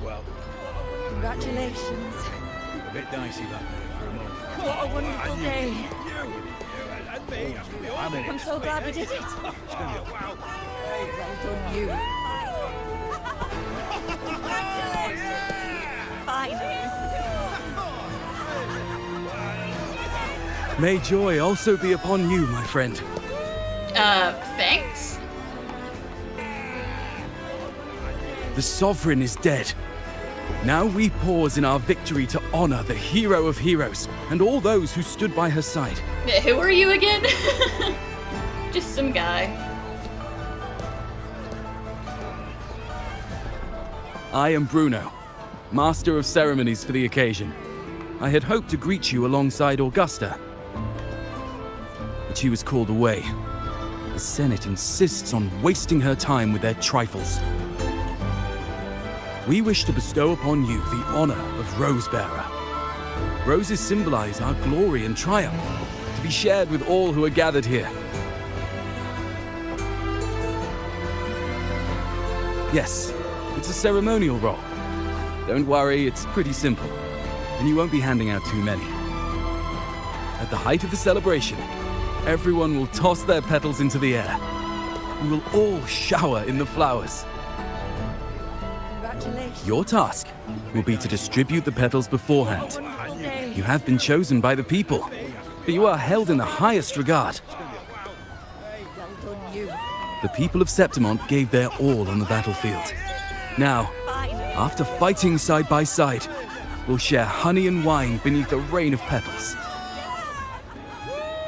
well. Congratulations. A bit dicey back there for a moment. What a wonderful day. And me. I'm in it. I'm so glad we did it. Wow. Well done, you. Finally. May joy also be upon you, my friend. Thanks? The Sovereign is dead. Now we pause in our victory to honor the hero of heroes and all those who stood by her side. Who are you again? Just some guy. I am Bruno, Master of Ceremonies for the occasion. I had hoped to greet you alongside Augusta, but she was called away. The Senate insists on wasting her time with their trifles. We wish to bestow upon you the honor of Rosebearer. Roses symbolize our glory and triumph, to be shared with all who are gathered here. Yes, it's a ceremonial role. Don't worry, it's pretty simple, and you won't be handing out too many. At the height of the celebration, everyone will toss their petals into the air. We will all shower in the flowers. Congratulations. Your task will be to distribute the petals beforehand. Wonderful day. You have been chosen by the people, but you are held in the highest regard. Well done, you. The people of Septimont gave their all on the battlefield. Now, Finally. after fighting side by side, we'll share honey and wine beneath a rain of petals.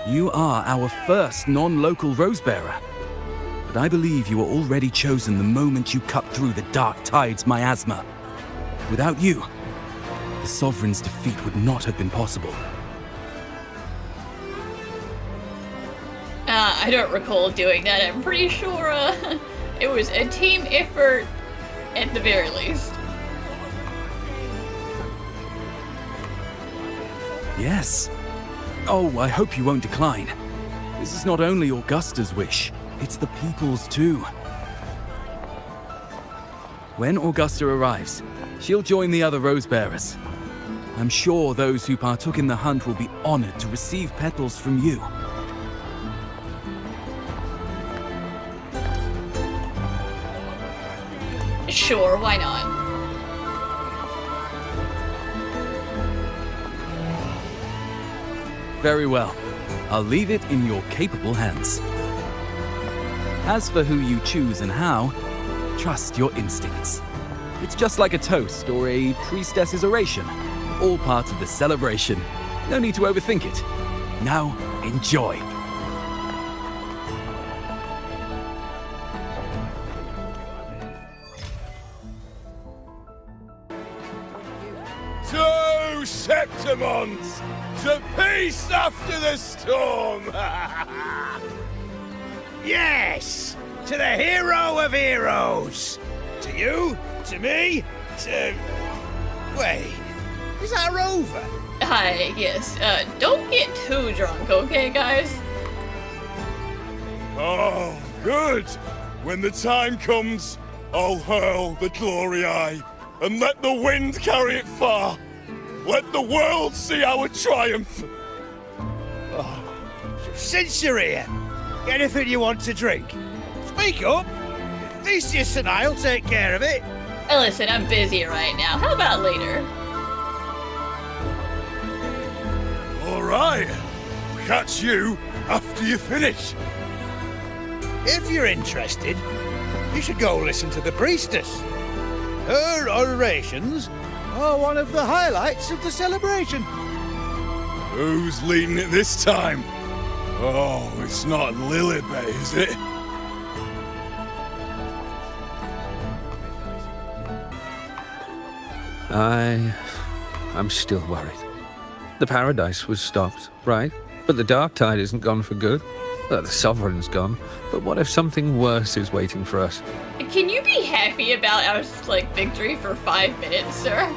You are our first non-local Rosebearer, but I believe you were already chosen the moment you cut through the dark tide's miasma. Without you, the Sovereign's defeat would not have been possible. I don't recall doing that. I'm pretty sure it was a team effort at the very least. Yes. Oh, I hope you won't decline. This is not only Augusta's wish, it's the people's too. When Augusta arrives, she'll join the other Rosebearers. I'm sure those who partook in the hunt will be honored to receive petals from you. Sure, why not? Very well. I'll leave it in your capable hands. As for who you choose and how, trust your instincts. It's just like a toast or a priestess's oration, all part of the celebration. No need to overthink it. Now, enjoy. To Septimont! To peace after the storm! Yes! To the hero of heroes! To you, to me, to... Wait, is that a rover? Hi, yes. Don't get too drunk, okay, guys? Oh, good! When the time comes, I'll hurl the glory eye and let the wind carry it far. Let the world see our triumph. Since you're here, anything you want to drink? Speak up! Theseus and I'll take care of it. Listen, I'm busy right now. How about later? All right. Catch you after you finish. If you're interested, you should go listen to the priestess. Her orations are one of the highlights of the celebration. Who's leading it this time? Oh, it's not Lilibet, is it? I'm still worried. The paradise was stopped, right? But the dark tide isn't gone for good. The Sovereign's gone. But what if something worse is waiting for us? Can you be happy about our, victory for 5 minutes, sir?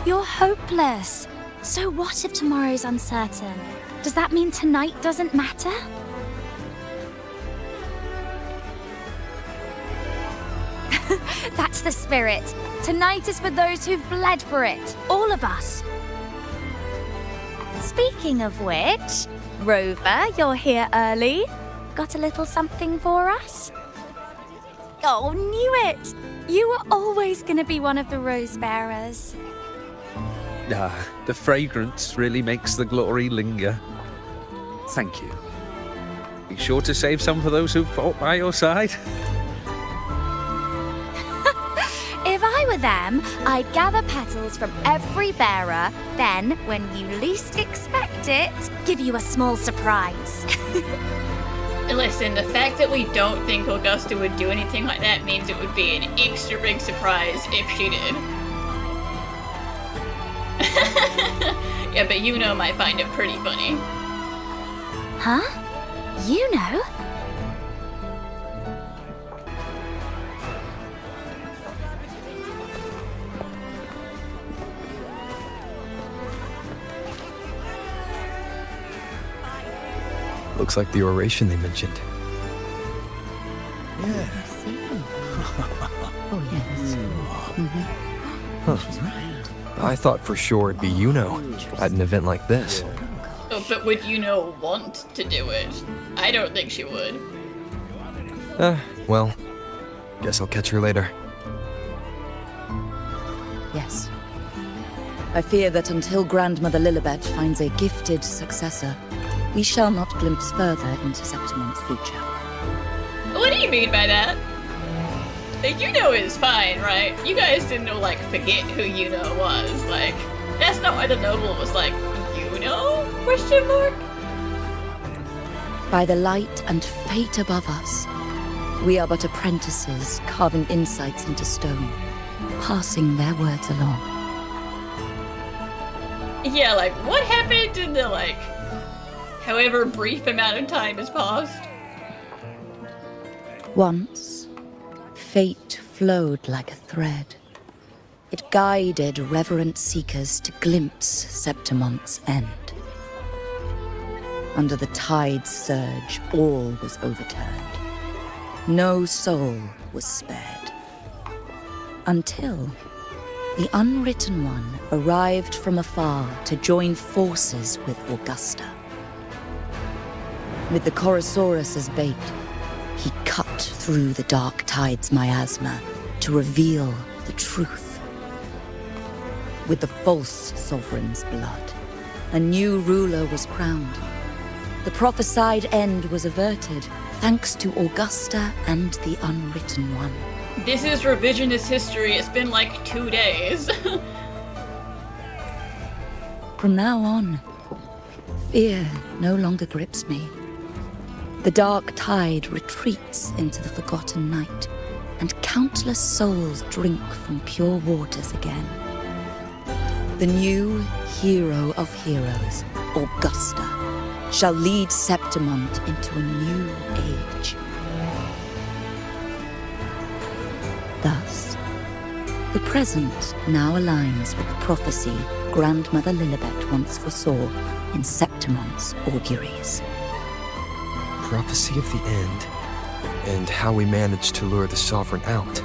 You're hopeless. So what if tomorrow's uncertain? Does that mean tonight doesn't matter? That's the spirit. Tonight is for those who've bled for it. All of us. Speaking of which, Rover, you're here early. Got a little something for us? Oh, knew it! You were always going to be one of the rose bearers. Ah, the fragrance really makes the glory linger. Thank you. Be sure to save some for those who fought by your side. If I were them, I'd gather petals from every bearer, then, when you least expect it, give you a small surprise. Listen, the fact that we don't think Augusta would do anything like that means it would be an extra big surprise if she did. Yeah, but Yuno might find it pretty funny. Huh? You know? Looks like the oration they mentioned. Yeah. Oh, yes. I thought for sure it'd be Yuno at an event like this. Oh, but would Yuno want to do it? I don't think she would. Well, guess I'll catch her later. Yes. I fear that until Grandmother Lilibet finds a gifted successor, we shall not glimpse further into Septimon's future. What do you mean by that? Like, Yuno is fine, right? You guys didn't know, like, forget who Yuno was. Like, that's not why the noble was like, Yuno? Question mark? By the light and fate above us, we are but apprentices carving insights into stone, passing their words along. Yeah, like, what happened in the, like, however brief amount of time has passed? Once, fate flowed like a thread. It guided reverent seekers to glimpse Septimon's end. Under the tide's surge, all was overturned. No soul was spared. Until the Unwritten One arrived from afar to join forces with Augusta. With the Chorosaurus as bait, he cut through the dark tide's miasma to reveal the truth. With the false sovereign's blood, a new ruler was crowned. The prophesied end was averted, thanks to Augusta and the Unwritten One. This is revisionist history. It's been like 2 days. From now on, fear no longer grips me. The dark tide retreats into the forgotten night, and countless souls drink from pure waters again. The new hero of heroes, Augusta, shall lead Septimont into a new age. Thus, the present now aligns with the prophecy Grandmother Lilibet once foresaw in Septimont's auguries. Prophecy of the end, and how we managed to lure the Sovereign out.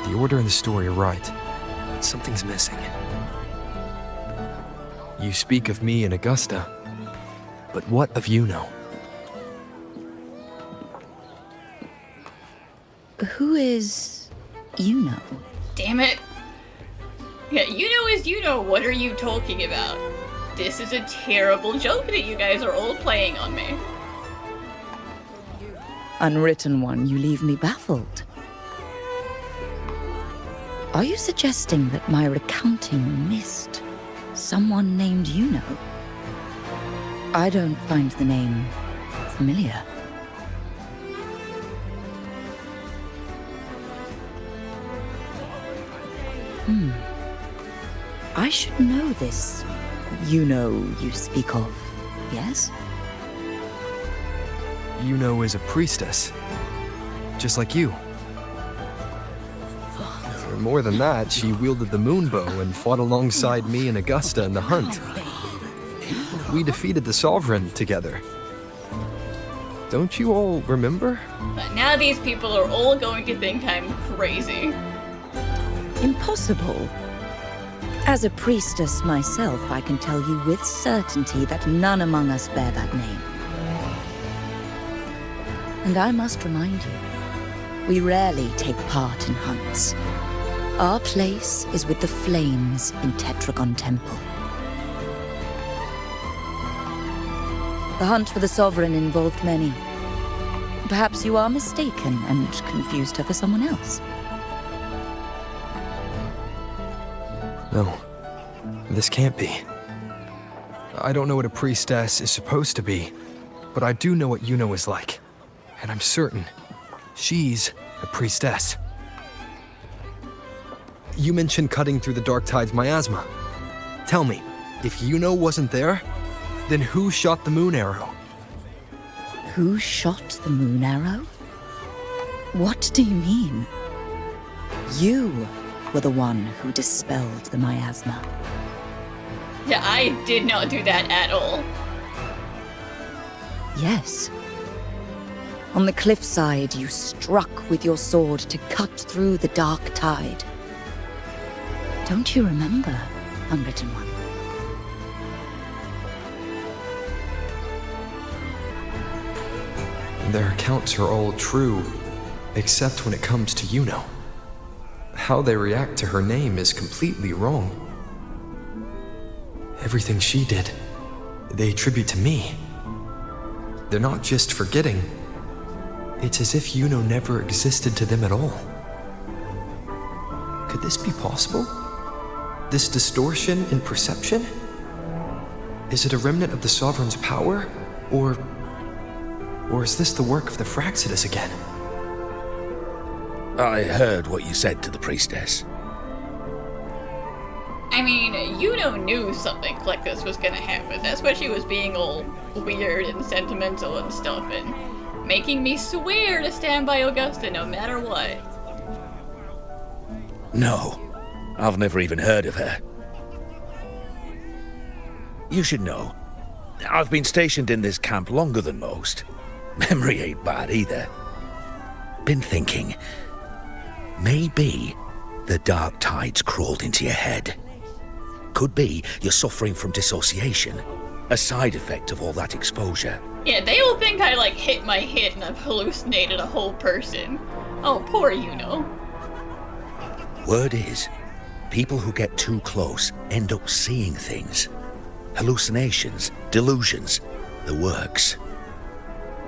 The order and the story are right, but something's missing. You speak of me and Augusta, but what of Yuno? Who is Yuno? Damn it. Yeah, Yuno is Yuno. What are you talking about? This is a terrible joke that you guys are all playing on me. Unwritten One, you leave me baffled. Are you suggesting that my recounting missed someone named Yuno? I don't find the name familiar. I should know this Yuno you speak of, yes? Yuno is a priestess, just like you. For more than that, she wielded the moonbow and fought alongside me and Augusta in the hunt. We defeated the Sovereign together. Don't you all remember? But now these people are all going to think I'm crazy. Impossible. As a priestess myself, I can tell you with certainty that none among us bear that name. And I must remind you, we rarely take part in hunts. Our place is with the flames in Tetragon Temple. The hunt for the Sovereign involved many. Perhaps you are mistaken and confused her for someone else. No, this can't be. I don't know what a priestess is supposed to be, but I do know what Yuno is like. And I'm certain she's a priestess. You mentioned cutting through the Dark Tide's miasma. Tell me, if Yuno wasn't there, then who shot the moon arrow? Who shot the moon arrow? What do you mean? You were the one who dispelled the miasma. Yeah, I did not do that at all. Yes. On the cliffside, you struck with your sword to cut through the Dark Tide. Don't you remember, Unwritten One? Their accounts are all true, except when it comes to Yuno. How they react to her name is completely wrong. Everything she did, they attribute to me. They're not just forgetting. It's as if Yuno never existed to them at all. Could this be possible? This distortion in perception? Is it a remnant of the Sovereign's power? Or is this the work of the Fraxidas again? I heard what you said to the priestess. I mean, Yuno knew something like this was gonna happen. That's why she was being all weird and sentimental and stuff, and making me swear to stand by Augusta no matter what. No, I've never even heard of her. You should know, I've been stationed in this camp longer than most. Memory ain't bad either. Been thinking, maybe the Dark Tide's crawled into your head. Could be you're suffering from dissociation, a side effect of all that exposure. Yeah, they all think I, like, hit my head and I've hallucinated a whole person. Oh, poor Yuno. Word is, people who get too close end up seeing things. Hallucinations, delusions, the works.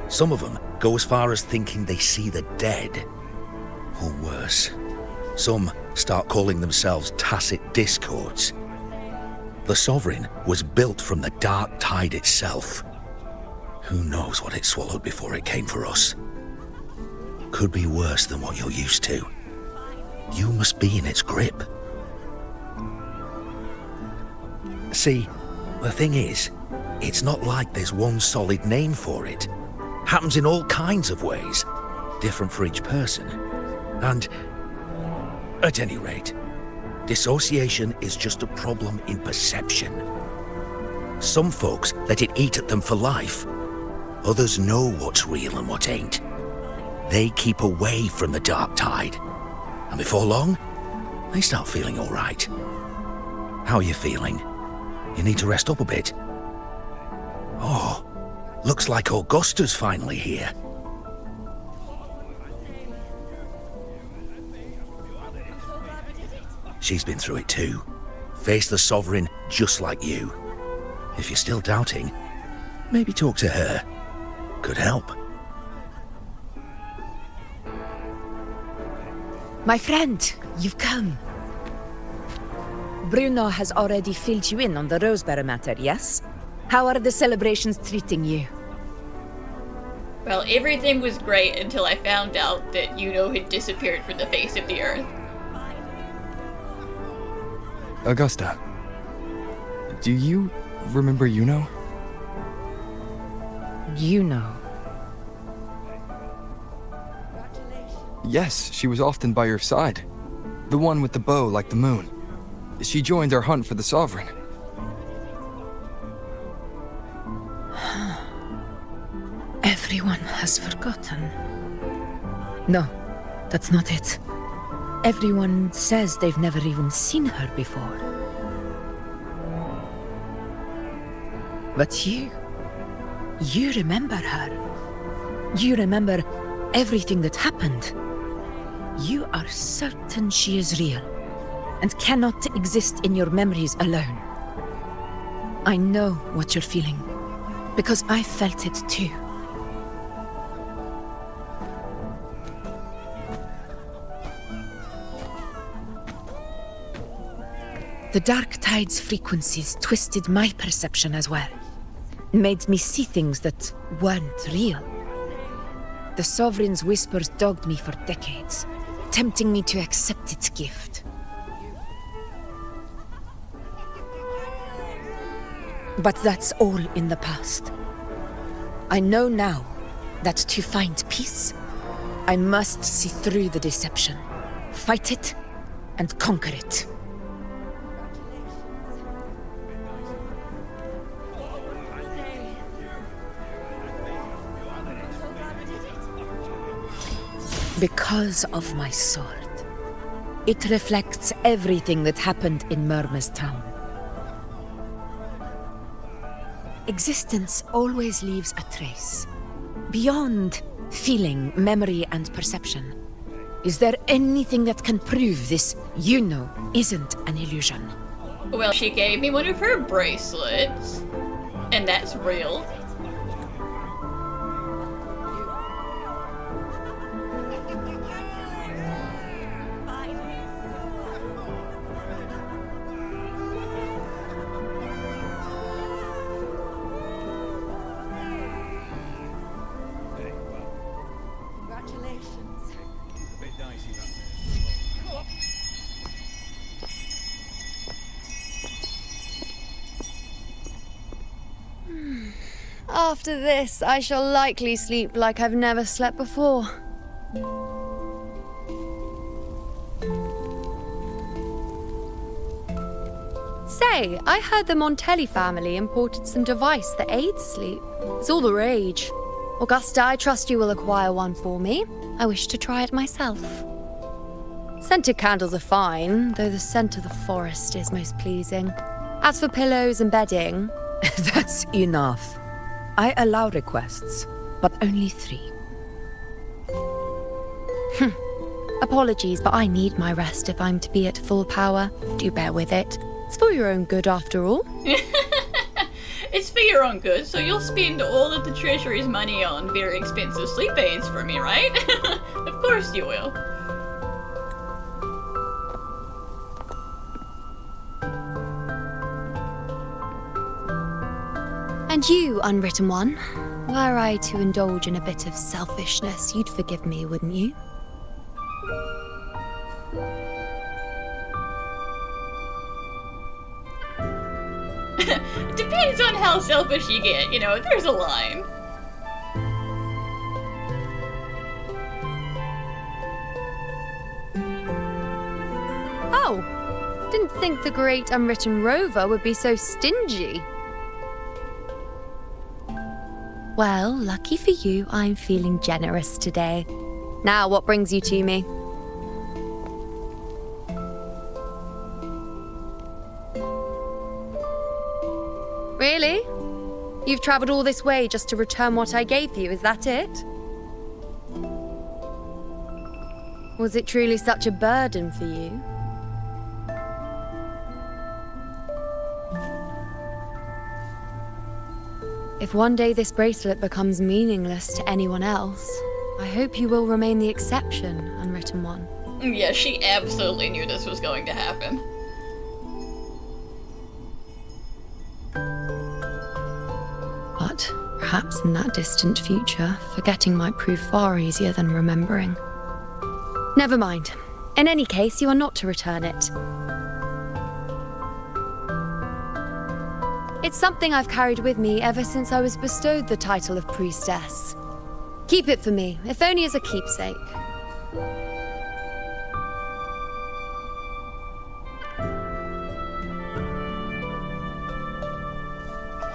Some of them go as far as thinking they see the dead. Or worse, some start calling themselves tacit discords. The Sovereign was built from the Dark Tide itself. Who knows what it swallowed before it came for us? Could be worse than what you're used to. You must be in its grip. See, the thing is, it's not like there's one solid name for it. Happens in all kinds of ways, different for each person. And, at any rate, dissociation is just a problem in perception. Some folks let it eat at them for life. Others know what's real and what ain't. They keep away from the Dark Tide. And before long, they start feeling all right. How are you feeling? You need to rest up a bit. Oh, looks like Augusta's finally here. She's been through it too. Faced the Sovereign just like you. If you're still doubting, maybe talk to her. Could help. My friend, you've come. Bruno has already filled you in on the Rosebearer matter, yes? How are the celebrations treating you? Well, everything was great until I found out that Yuno had disappeared from the face of the earth. Augusta, do you remember Yuno? Yuno. Yes, she was often by your side. The one with the bow like the moon. She joined our hunt for the Sovereign. Everyone has forgotten. No, that's not it. Everyone says they've never even seen her before. But you remember her. You remember everything that happened. You are certain she is real and cannot exist in your memories alone. I know what you're feeling, because I felt it too. The Dark Tide's frequencies twisted my perception as well, made me see things that weren't real. The Sovereign's whispers dogged me for decades, tempting me to accept its gift. But that's all in the past. I know now that to find peace, I must see through the deception, fight it, and conquer it. Because of my sword. It reflects everything that happened in Murma's town. Existence always leaves a trace. Beyond feeling, memory, and perception. Is there anything that can prove this isn't an illusion? Well, she gave me one of her bracelets, and that's real. After this, I shall likely sleep like I've never slept before. Say, I heard the Montelli family imported some device that aids sleep. It's all the rage. Augusta, I trust you will acquire one for me. I wish to try it myself. Scented candles are fine, though the scent of the forest is most pleasing. As for pillows and bedding... That's enough. I allow requests, but only 3. Apologies, but I need my rest if I'm to be at full power. Do bear with it. It's for your own good, after all. It's for your own good, so you'll spend all of the treasury's money on very expensive sleep aids for me, right? Of course you will. And you, Unwritten One, were I to indulge in a bit of selfishness, you'd forgive me, wouldn't you? Depends on how selfish you get, there's a line. Oh, didn't think the great Unwritten Rover would be so stingy. Well, lucky for you, I'm feeling generous today. Now, what brings you to me? Really? You've travelled all this way just to return what I gave you, is that it? Was it truly such a burden for you? If one day this bracelet becomes meaningless to anyone else, I hope you will remain the exception, Unwritten One. Yeah, she absolutely knew this was going to happen. But perhaps in that distant future, forgetting might prove far easier than remembering. Never mind. In any case, you are not to return it. It's something I've carried with me ever since I was bestowed the title of priestess. Keep it for me, if only as a keepsake.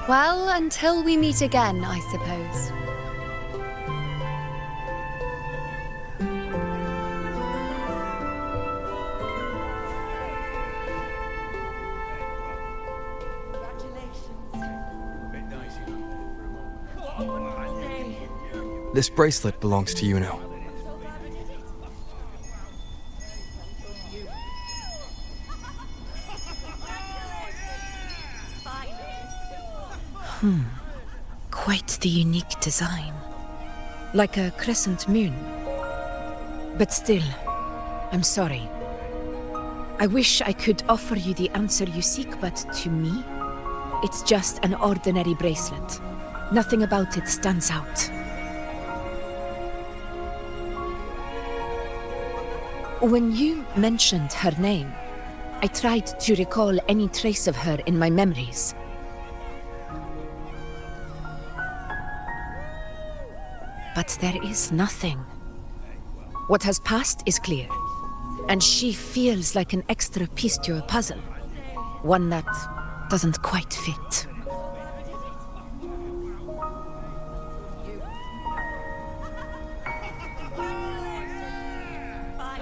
Well, until we meet again, I suppose. This bracelet belongs to Yuno. Quite the unique design. Like a crescent moon. But still, I'm sorry. I wish I could offer you the answer you seek, but to me, it's just an ordinary bracelet. Nothing about it stands out. When you mentioned her name, I tried to recall any trace of her in my memories. But there is nothing. What has passed is clear, and she feels like an extra piece to a puzzle. One that doesn't quite fit.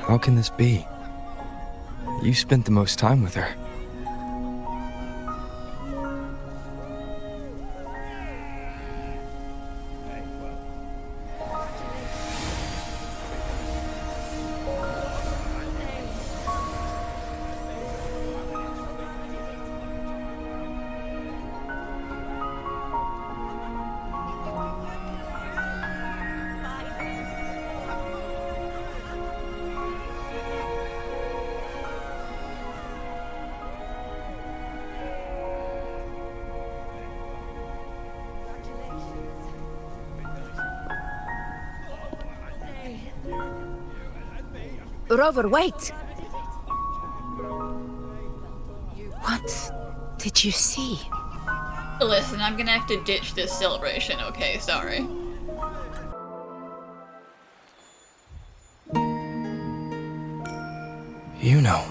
How can this be? You spent the most time with her. Rover, wait! What did you see? Listen, I'm gonna have to ditch this celebration, okay? Sorry. Yuno.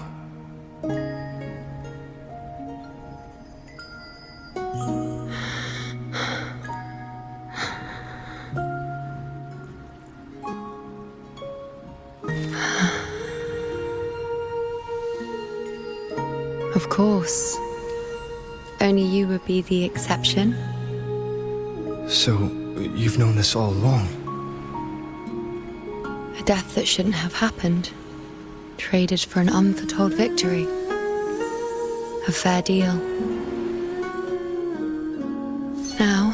Of course. Only you would be the exception. So, you've known this all along? A death that shouldn't have happened. Traded for an unforetold victory. A fair deal. Now...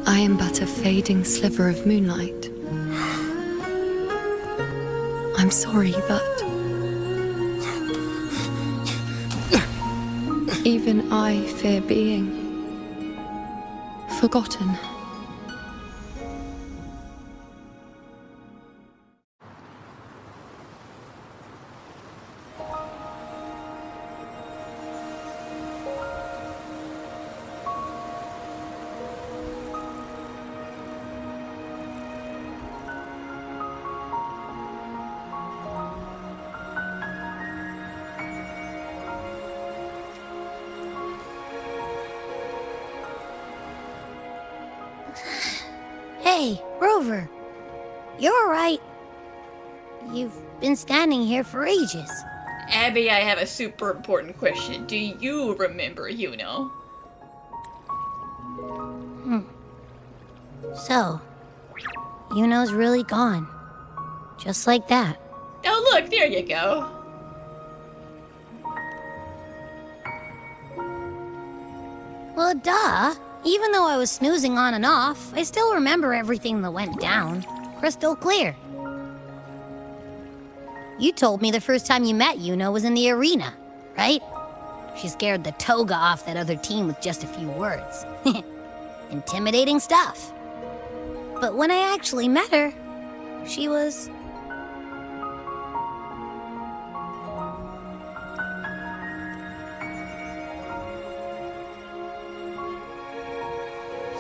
I am but a fading sliver of moonlight. I'm sorry that... even I fear being... forgotten. Hey, Rover. You're right. You've been standing here for ages. Abby, I have a super important question. Do you remember Yuno? So, Yuno's really gone. Just like that. Oh look, there you go. Well, duh. Even though I was snoozing on and off, I still remember everything that went down. Crystal clear. You told me the first time you met Yuno was in the arena, right? She scared the toga off that other team with just a few words. Intimidating stuff. But when I actually met her, she was...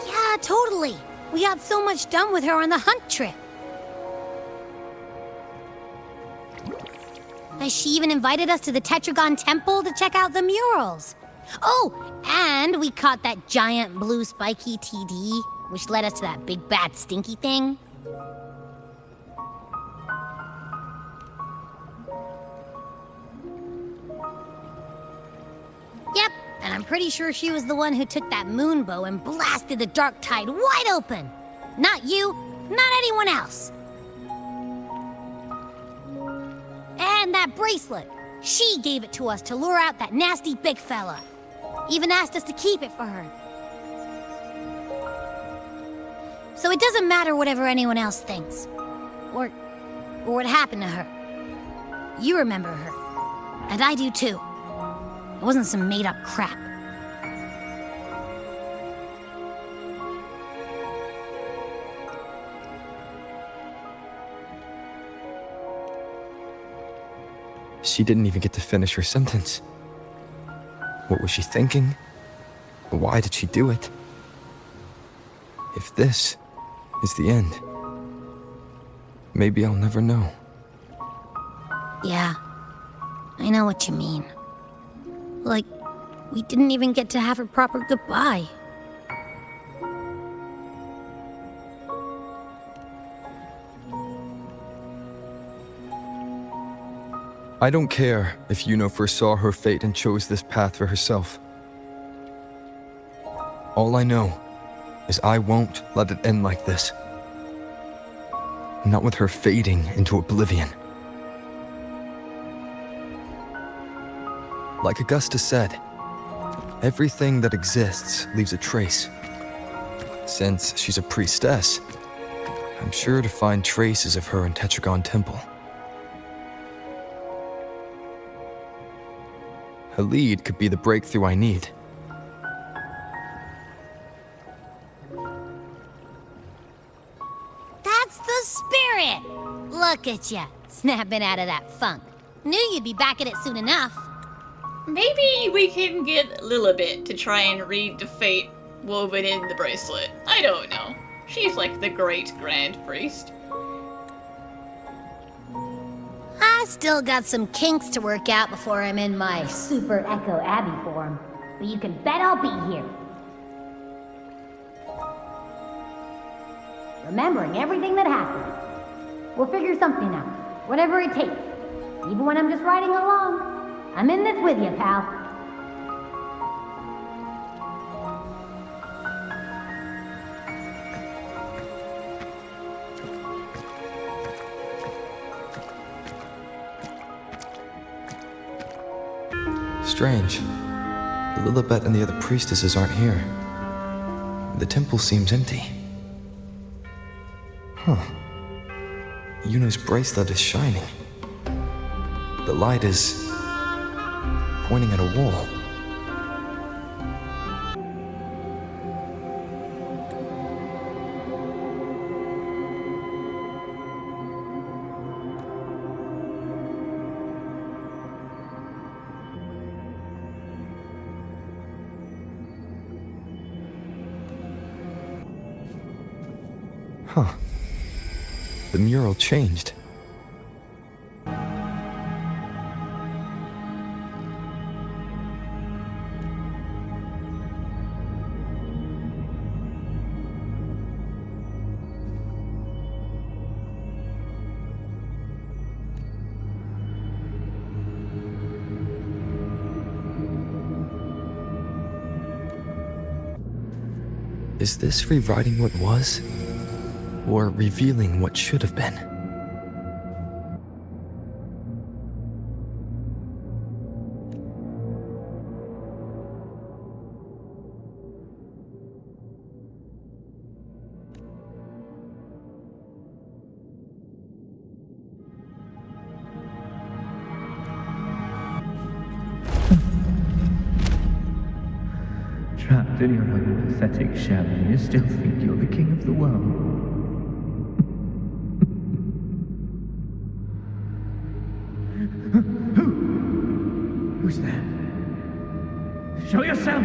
Yeah, totally. We got so much done with her on the hunt trip. She even invited us to the Tetragon Temple to check out the murals. Oh, and we caught that giant blue spiky TD, which led us to that big bad stinky thing. Yep, And I'm pretty sure she was the one who took that moon bow and blasted the dark tide wide open. Not you, not anyone else. And that bracelet. She gave it to us to lure out that nasty big fella. Even asked us to keep it for her. So it doesn't matter whatever anyone else thinks. Or what happened to her. You remember her. And I do too. It wasn't some made-up crap. She didn't even get to finish her sentence. What was she thinking? Why did she do it? If this is the end, maybe I'll never know. Yeah, I know what you mean. Like, we didn't even get to have a proper goodbye. I don't care if Yuno foresaw her fate and chose this path for herself. All I know is I won't let it end like this. Not with her fading into oblivion. Like Augusta said, everything that exists leaves a trace. Since she's a priestess, I'm sure to find traces of her in Tetragon Temple. Her lead could be the breakthrough I need. That's the spirit! Look at ya, snapping out of that funk. Knew you'd be back at it soon enough. Maybe we can get Lilibet to try and read the fate woven in the bracelet. I don't know. She's like the great grand priest. I still got some kinks to work out before I'm in my Super Echo Abbey form. But you can bet I'll be here. Remembering everything that happened. We'll figure something out. Whatever it takes. Even when I'm just riding along. I'm in this with you, pal. Strange. Lilibet and the other priestesses aren't here. The temple seems empty. Huh. Yuno's bracelet is shining. The light is pointing at a wall. Huh. The mural changed. Is this rewriting what was? Or revealing what should have been? Trapped in your own pathetic shell, and you still think you're the king of the world. Who's there? Show yourself!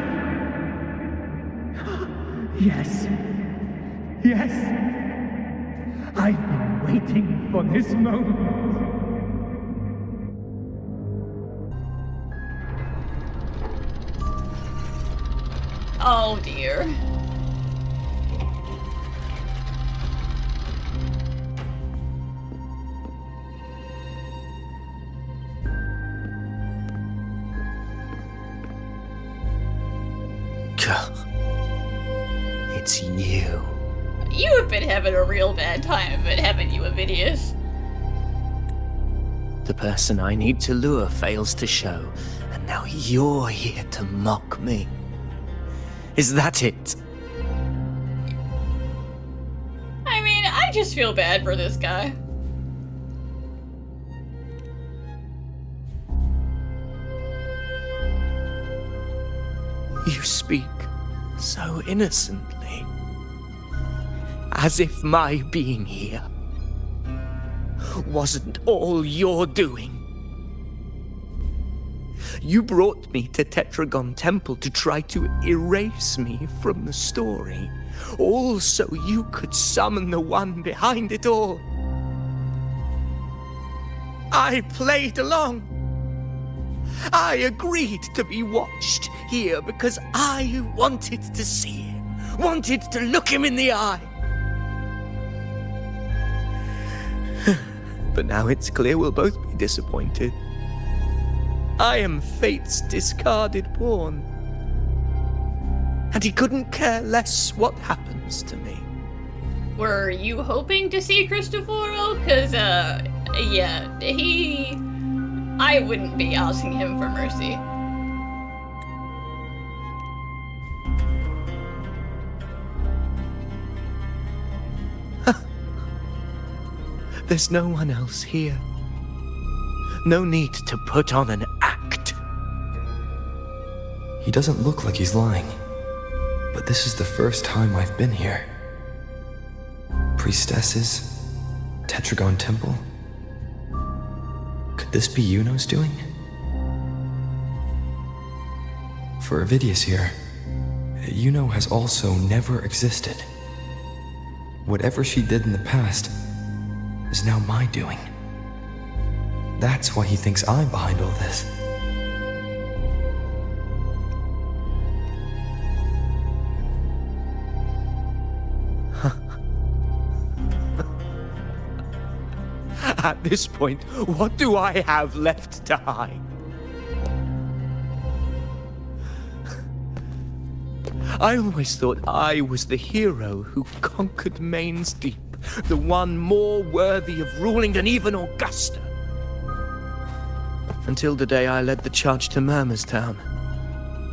Yes. Yes! I've been waiting for this moment. Oh dear. Daughter. It's you. You have been having a real bad time of it, haven't you, Avidius? The person I need to lure fails to show, and now you're here to mock me. Is that it? I mean, I just feel bad for this guy. You speak so innocently, as if my being here wasn't all you're doing. You brought me to Tetragon Temple to try to erase me from the story, all so you could summon the one behind it all. I played along. I agreed to be watched here because I wanted to see him, wanted to look him in the eye. But now it's clear we'll both be disappointed. I am fate's discarded pawn. And he couldn't care less what happens to me. Were you hoping to see Cristoforo? Cause, yeah, I wouldn't be asking him for mercy. There's no one else here. No need to put on an act. He doesn't look like he's lying. But this is the first time I've been here. Priestesses? Tetragon Temple? Could this be Yuno's doing? For Avidius here, Yuno has also never existed. Whatever she did in the past is now my doing. That's why he thinks I'm behind all this. At this point, what do I have left to hide? I always thought I was the hero who conquered Main's Deep, the one more worthy of ruling than even Augusta. Until the day I led the charge to Murmur's Town,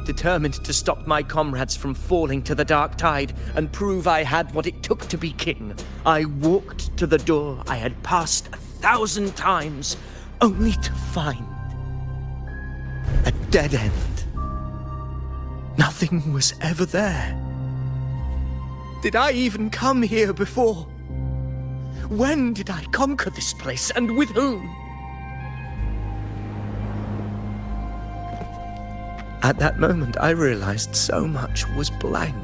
determined to stop my comrades from falling to the dark tide and prove I had what it took to be king. I walked to the door I had passed 1,000 times, only to find a dead end. Nothing was ever there. Did I even come here before? When did I conquer this place, and with whom? At that moment, I realized so much was blank.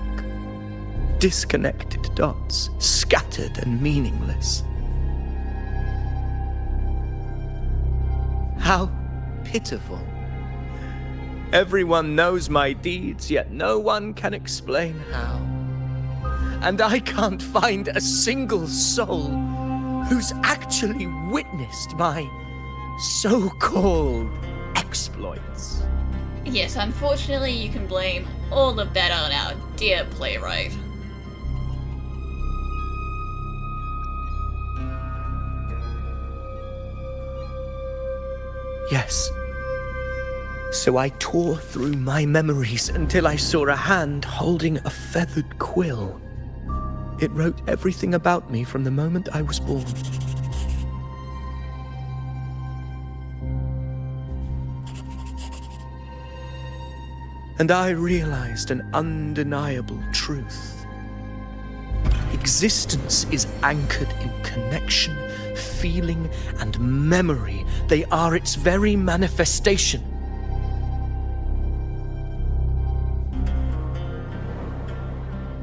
Disconnected dots, scattered and meaningless. How pitiful. Everyone knows my deeds, yet no one can explain how. And I can't find a single soul who's actually witnessed my so-called exploits. Yes, unfortunately, you can blame all of that on our dear playwright. Yes. So I tore through my memories until I saw a hand holding a feathered quill. It wrote everything about me from the moment I was born. And I realized an undeniable truth. Existence is anchored in connection, feeling, and memory. They are its very manifestation.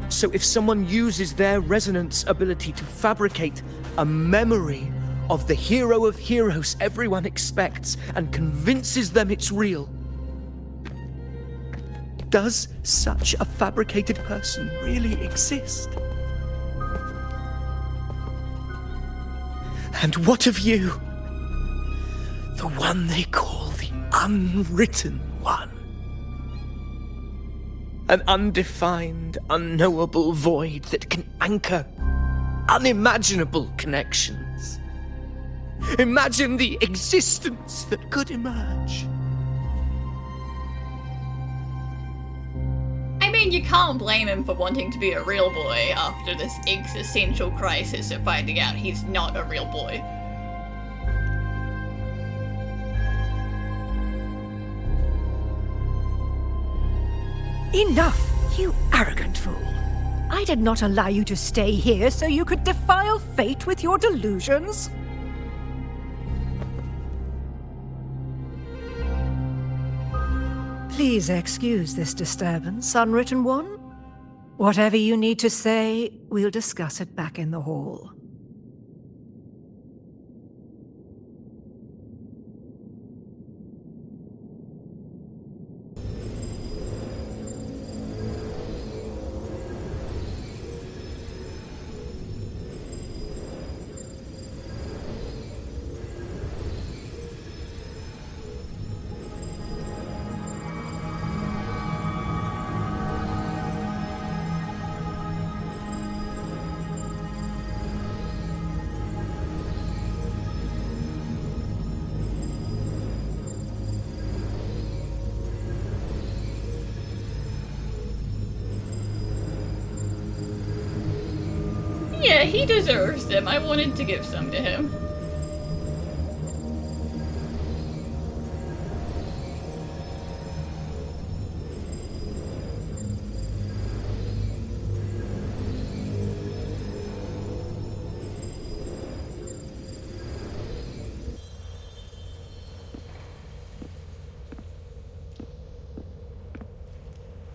So if someone uses their resonance ability to fabricate a memory of the hero of heroes everyone expects and convinces them it's real, does such a fabricated person really exist? And what of you? The one they call the Unwritten One. An undefined, unknowable void that can anchor unimaginable connections. Imagine the existence that could emerge. I mean, you can't blame him for wanting to be a real boy after this existential crisis of finding out he's not a real boy. Enough, you arrogant fool. I did not allow you to stay here so you could defile fate with your delusions. Please excuse this disturbance, Unwritten One. Whatever you need to say, we'll discuss it back in the hall. Yeah, he deserves them. I wanted to give some to him.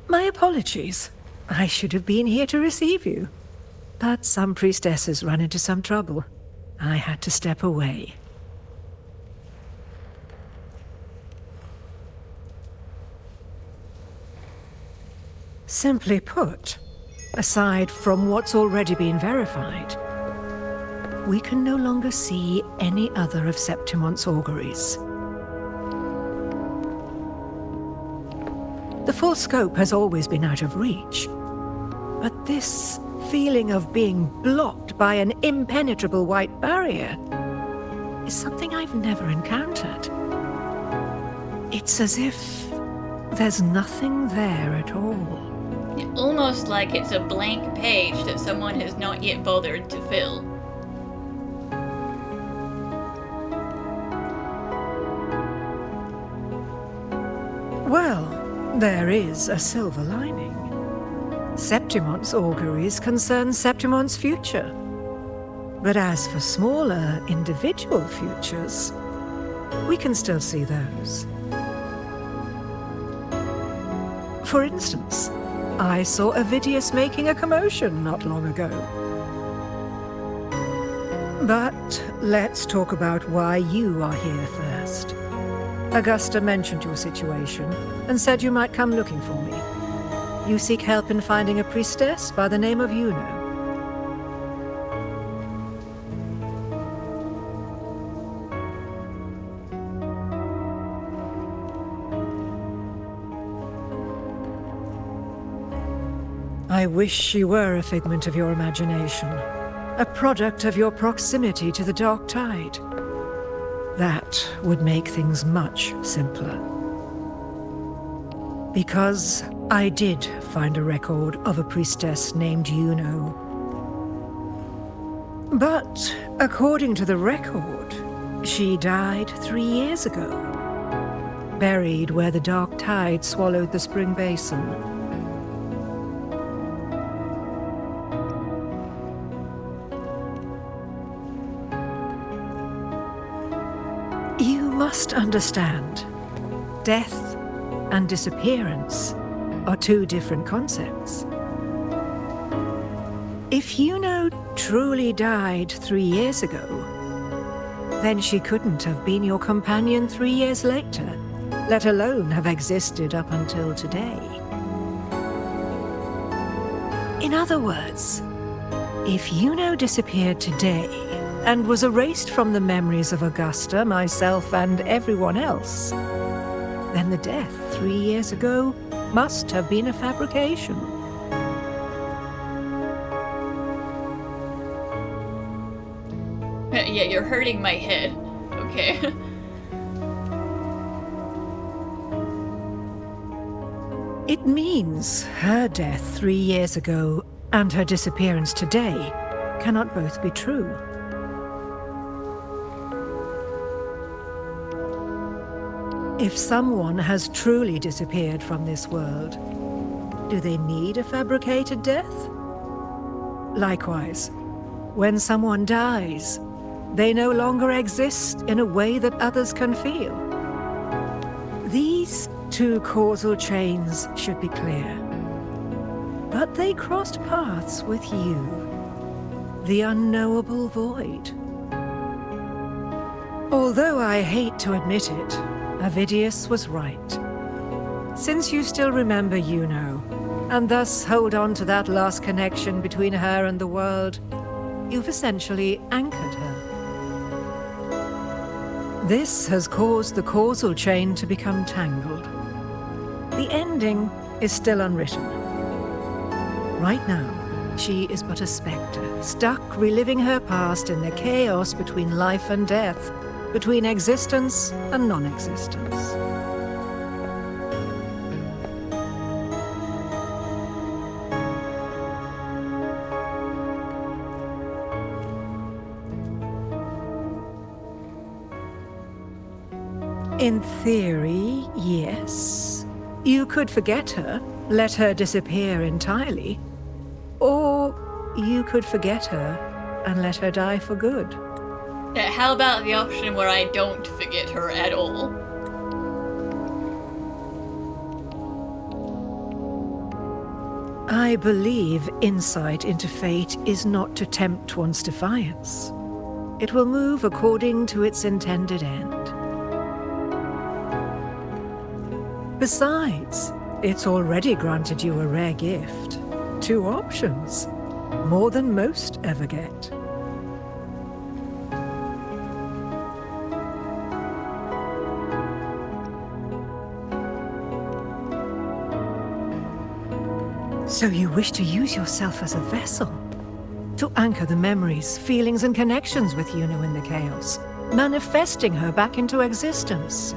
My apologies. I should have been here to receive you. But some priestesses run into some trouble. I had to step away. Simply put, aside from what's already been verified, we can no longer see any other of Septimon's auguries. The full scope has always been out of reach, but this feeling of being blocked by an impenetrable white barrier is something I've never encountered. It's as if there's nothing there at all. Almost like it's a blank page that someone has not yet bothered to fill. Well, there is a silver lining. Septimon's auguries concern Septimon's future. But as for smaller, individual futures, we can still see those. For instance, I saw Avidius making a commotion not long ago. But let's talk about why you are here first. Augusta mentioned your situation and said you might come looking for me. You seek help in finding a priestess by the name of Yuno. I wish she were a figment of your imagination, a product of your proximity to the Dark Tide. That would make things much simpler. Because I did find a record of a priestess named Yuno. But according to the record, she died 3 years ago, buried where the Dark Tide swallowed the Spring Basin. You must understand, death and disappearance are two different concepts. If Yuno truly died 3 years ago, then she couldn't have been your companion 3 years later, let alone have existed up until today. In other words, if Yuno disappeared today and was erased from the memories of Augusta, myself, and everyone else, then the death 3 years ago must have been a fabrication. Yeah, you're hurting my head. Okay. It means her death 3 years ago and her disappearance today cannot both be true. If someone has truly disappeared from this world, do they need a fabricated death? Likewise, when someone dies, they no longer exist in a way that others can feel. These two causal chains should be clear. But they crossed paths with you, the unknowable void. Although I hate to admit it, Avidius was right. Since you still remember Juno, and thus hold on to that last connection between her and the world, you've essentially anchored her. This has caused the causal chain to become tangled. The ending is still unwritten. Right now, she is but a spectre, stuck reliving her past in the chaos between life and death, between existence and non-existence. In theory, yes. You could forget her, let her disappear entirely. Or you could forget her and let her die for good. How about the option where I don't forget her at all? I believe insight into fate is not to tempt one's defiance. It will move according to its intended end. Besides, it's already granted you a rare gift. 2 options. More than most ever get. So you wish to use yourself as a vessel? To anchor the memories, feelings, and connections with Juno in the chaos, manifesting her back into existence.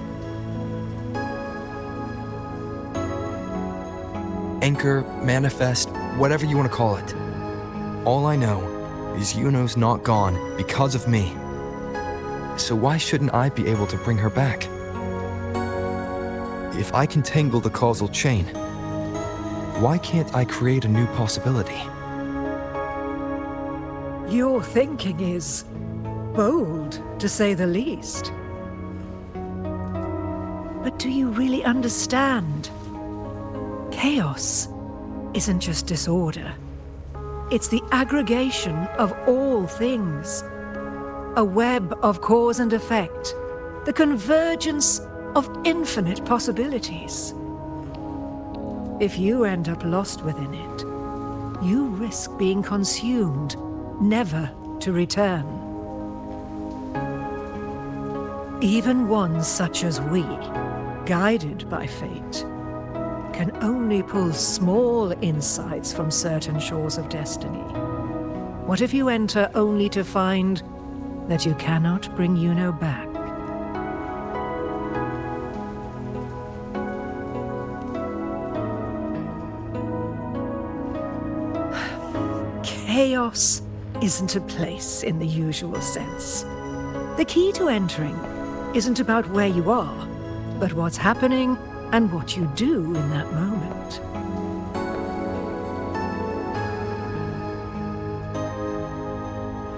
Anchor, manifest, whatever you want to call it. All I know is Juno's not gone because of me. So why shouldn't I be able to bring her back? If I can tangle the causal chain, why can't I create a new possibility? Your thinking is bold, to say the least. But do you really understand? Chaos isn't just disorder. It's the aggregation of all things. A web of cause and effect. The convergence of infinite possibilities. If you end up lost within it, you risk being consumed, never to return. Even ones such as we, guided by fate, can only pull small insights from certain shores of destiny. What if you enter only to find that you cannot bring Juno back? Chaos isn't a place in the usual sense. The key to entering isn't about where you are, but what's happening and what you do in that moment.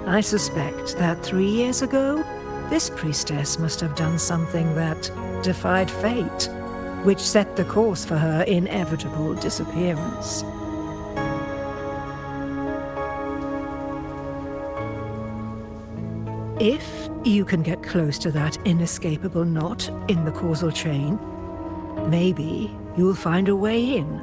I suspect that 3 years ago, this priestess must have done something that defied fate, which set the course for her inevitable disappearance. If you can get close to that inescapable knot in the causal chain, maybe you'll find a way in.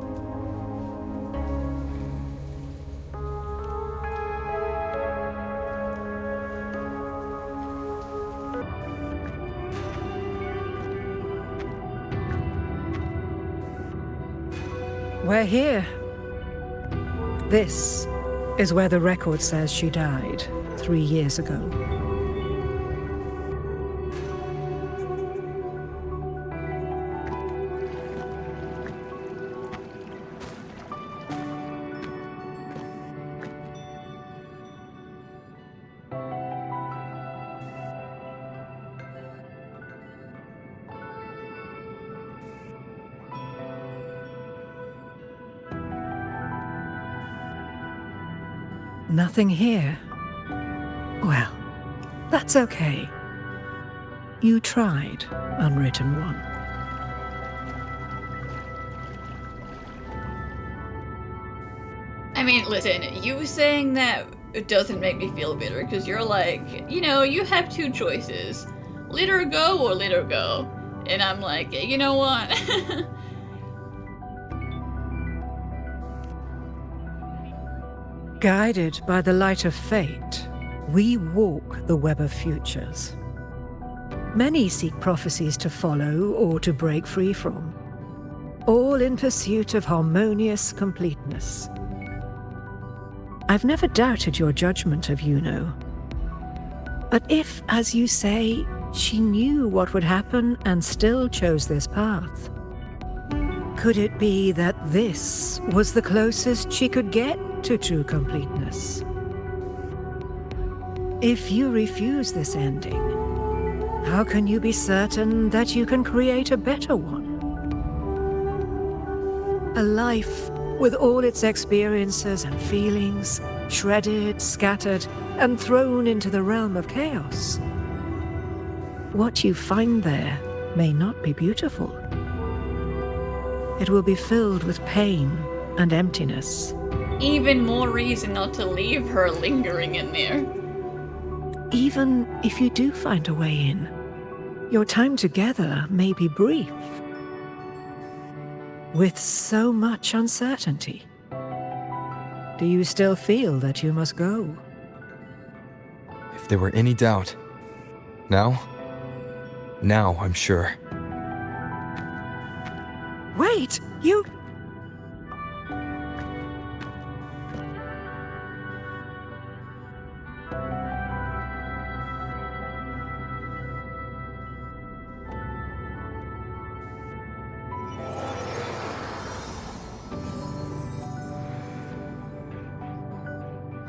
We're here. This is where the record says she died 3 years ago. Nothing here. Well, that's okay. You tried, Unwritten One. I mean, listen, you saying that it doesn't make me feel bitter, because you're like, you know, you have two choices. Let her go or let her go. And I'm like, you know what? Guided by the light of fate, we walk the web of futures. Many seek prophecies to follow or to break free from, all in pursuit of harmonious completeness. I've never doubted your judgment of Yuno. But if, as you say, she knew what would happen and still chose this path, could it be that this was the closest she could get to true completeness? If you refuse this ending, how can you be certain that you can create a better one? A life with all its experiences and feelings, shredded, scattered, and thrown into the realm of chaos. What you find there may not be beautiful. It will be filled with pain and emptiness. Even more reason not to leave her lingering in there. Even if you do find a way in, your time together may be brief. With so much uncertainty. Do you still feel that you must go? If there were any doubt, now I'm sure. Wait, you...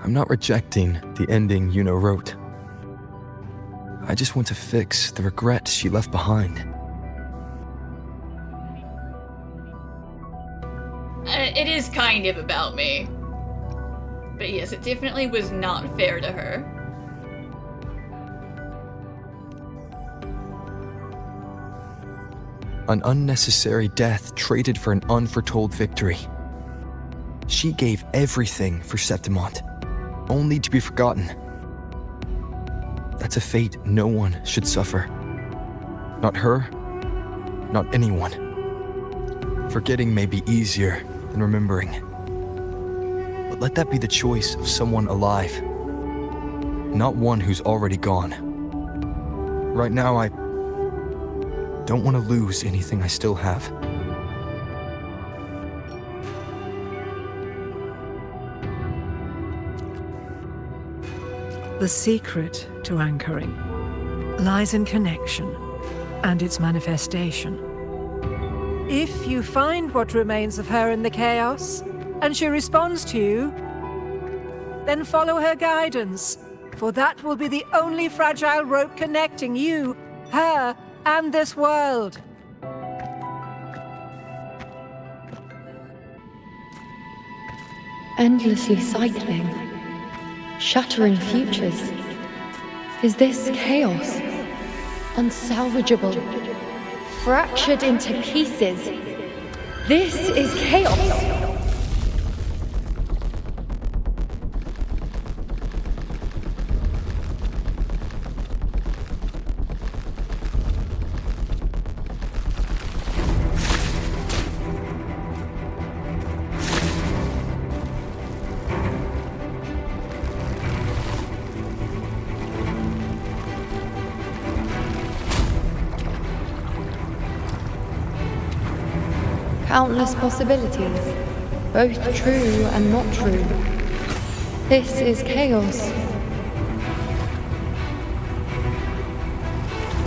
I'm not rejecting the ending Yuno wrote. I just want to fix the regret she left behind. It is kind of about me. But yes, it definitely was not fair to her. An unnecessary death traded for an unforetold victory. She gave everything for Septimont, only to be forgotten. That's a fate no one should suffer. Not her, not anyone. Forgetting may be easier than remembering. But let that be the choice of someone alive, not one who's already gone. Right now, I don't want to lose anything I still have. The secret to anchoring lies in connection and its manifestation. If you find what remains of her in the chaos, and she responds to you, then follow her guidance, for that will be the only fragile rope connecting you, her, and this world. Endlessly cycling, shattering futures. Is this chaos? Unsalvageable, fractured into pieces. This is chaos. Countless possibilities, both true and not true. This is chaos.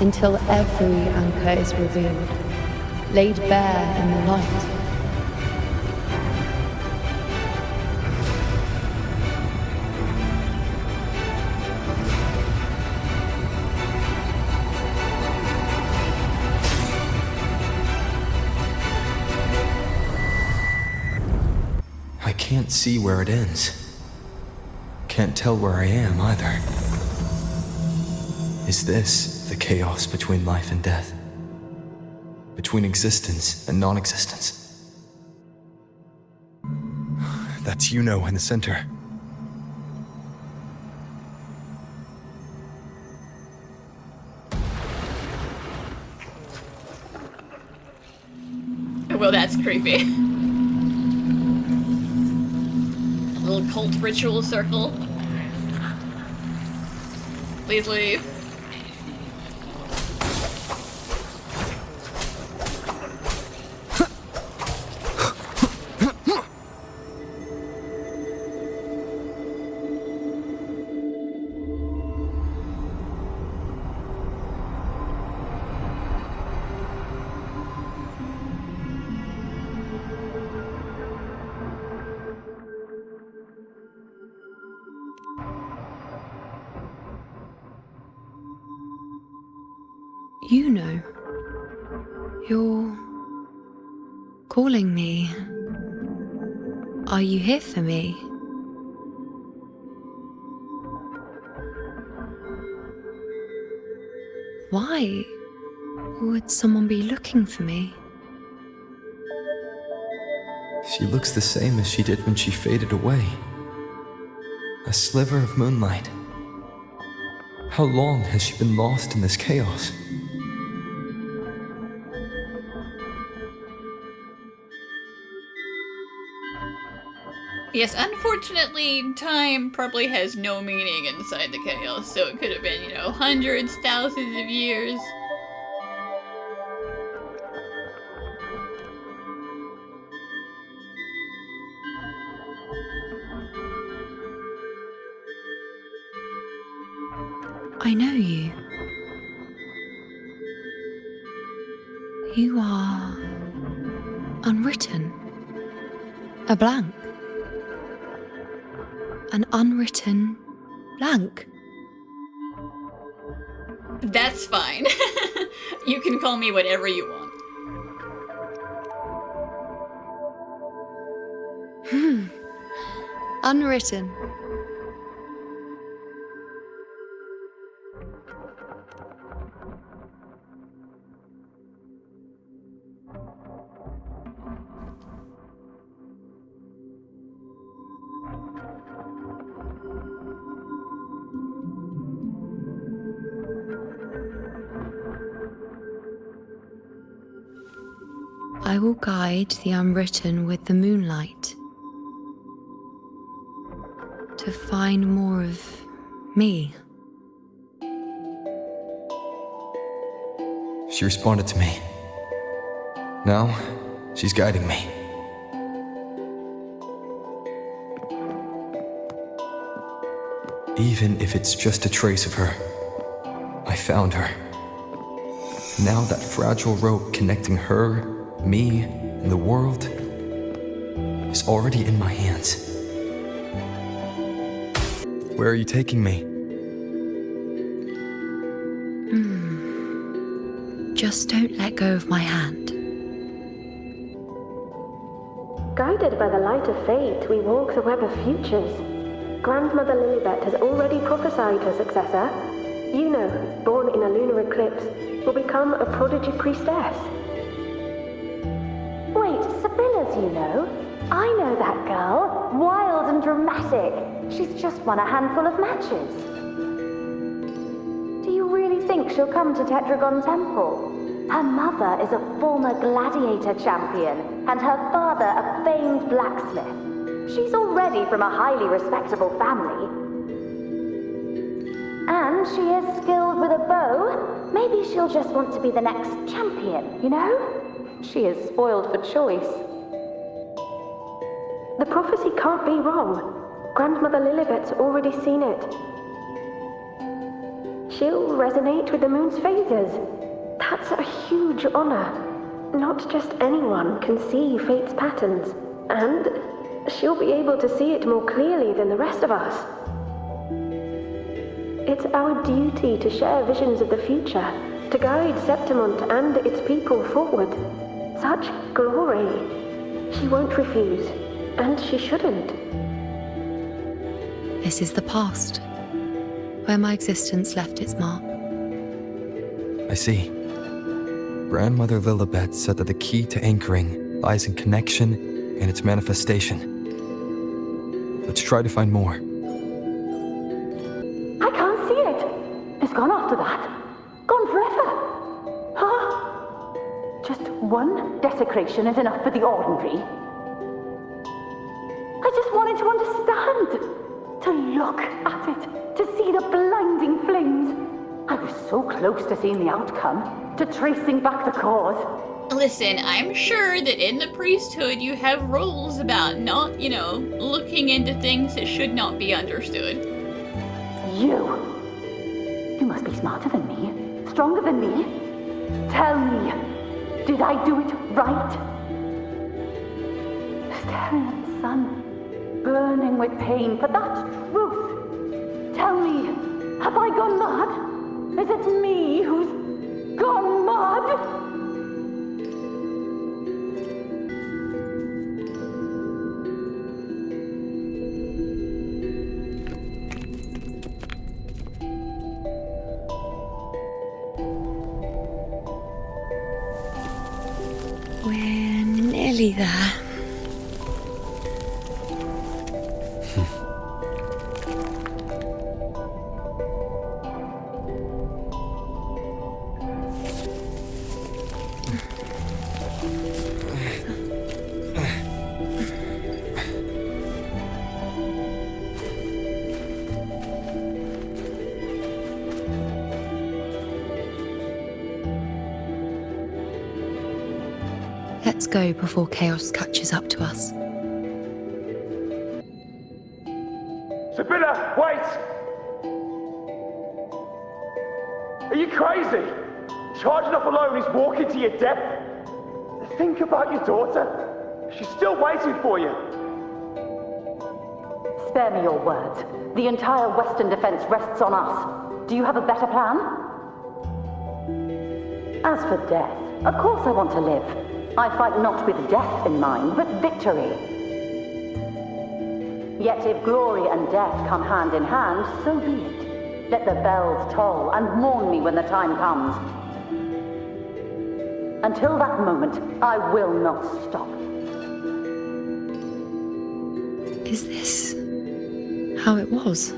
Until every anchor is revealed, laid bare in the light. I can't see where it ends. Can't tell where I am either. Is this the chaos between life and death? Between existence and non-existence? That's Yuno in the center. Well, that's creepy. A little cult ritual circle. Please leave. You know, you're calling me. Are you here for me? Why would someone be looking for me? She looks the same as she did when she faded away. A sliver of moonlight. How long has she been lost in this chaos? Yes, unfortunately, time probably has no meaning inside the chaos, so it could have been, hundreds, thousands of years. I know you. You are unwritten. A blank. An unwritten blank. That's fine. You can call me whatever you want. Unwritten. I will guide the unwritten with the moonlight to find more of me. She responded to me. Now, she's guiding me. Even if it's just a trace of her, I found her. Now that fragile rope connecting her, me, and the world is already in my hands. Where are you taking me? Just don't let go of my hand. Guided by the light of fate, we walk the web of futures. Grandmother Lilibet has already prophesied her successor. Yuno, born in a lunar eclipse, will become a prodigy priestess. Wait, Sibylla's Yuno? I know that girl. Wild and dramatic. She's just won a handful of matches. Do you really think she'll come to Tetragon Temple? Her mother is a former gladiator champion, and her father a famed blacksmith. She's already from a highly respectable family. And she is skilled with a bow. Maybe she'll just want to be the next champion, you know? she is spoiled for choice. The prophecy can't be wrong. Grandmother Lilibet's already seen it. She'll resonate with the moon's phases. That's a huge honor. Not just anyone can see fate's patterns, and she'll be able to see it more clearly than the rest of us. It's our duty to share visions of the future, to guide Septimont and its people forward. Such glory. She won't refuse, and she shouldn't. This is the past, where my existence left its mark. I see. Grandmother Lilibet said that the key to anchoring lies in connection and its manifestation. Let's try to find more. I can't see it. It's gone after that. Gone forever. Huh? Just one desecration is enough for the ordinary. I just wanted to understand. To look at it. To see the blinding flames. I was so close to seeing the outcome. To tracing back the cause. Listen, I'm sure that in the priesthood you have rules about not, looking into things that should not be understood. You must be smarter than me, stronger than me. Tell me, did I do it right? Staring at the sun, burning with pain for that truth. Tell me, have I gone mad? Is it me who's gone mad? We're nearly there. Let's go before chaos catches up to us. Sibylla, wait! Are you crazy? Charging up alone is walking to your death. Think about your daughter. She's still waiting for you. Spare me your words. The entire Western defense rests on us. Do you have a better plan? As for death, of course I want to live. I fight not with death in mind, but victory. Yet if glory and death come hand in hand, so be it. Let the bells toll and mourn me when the time comes. Until that moment, I will not stop. Is this how it was?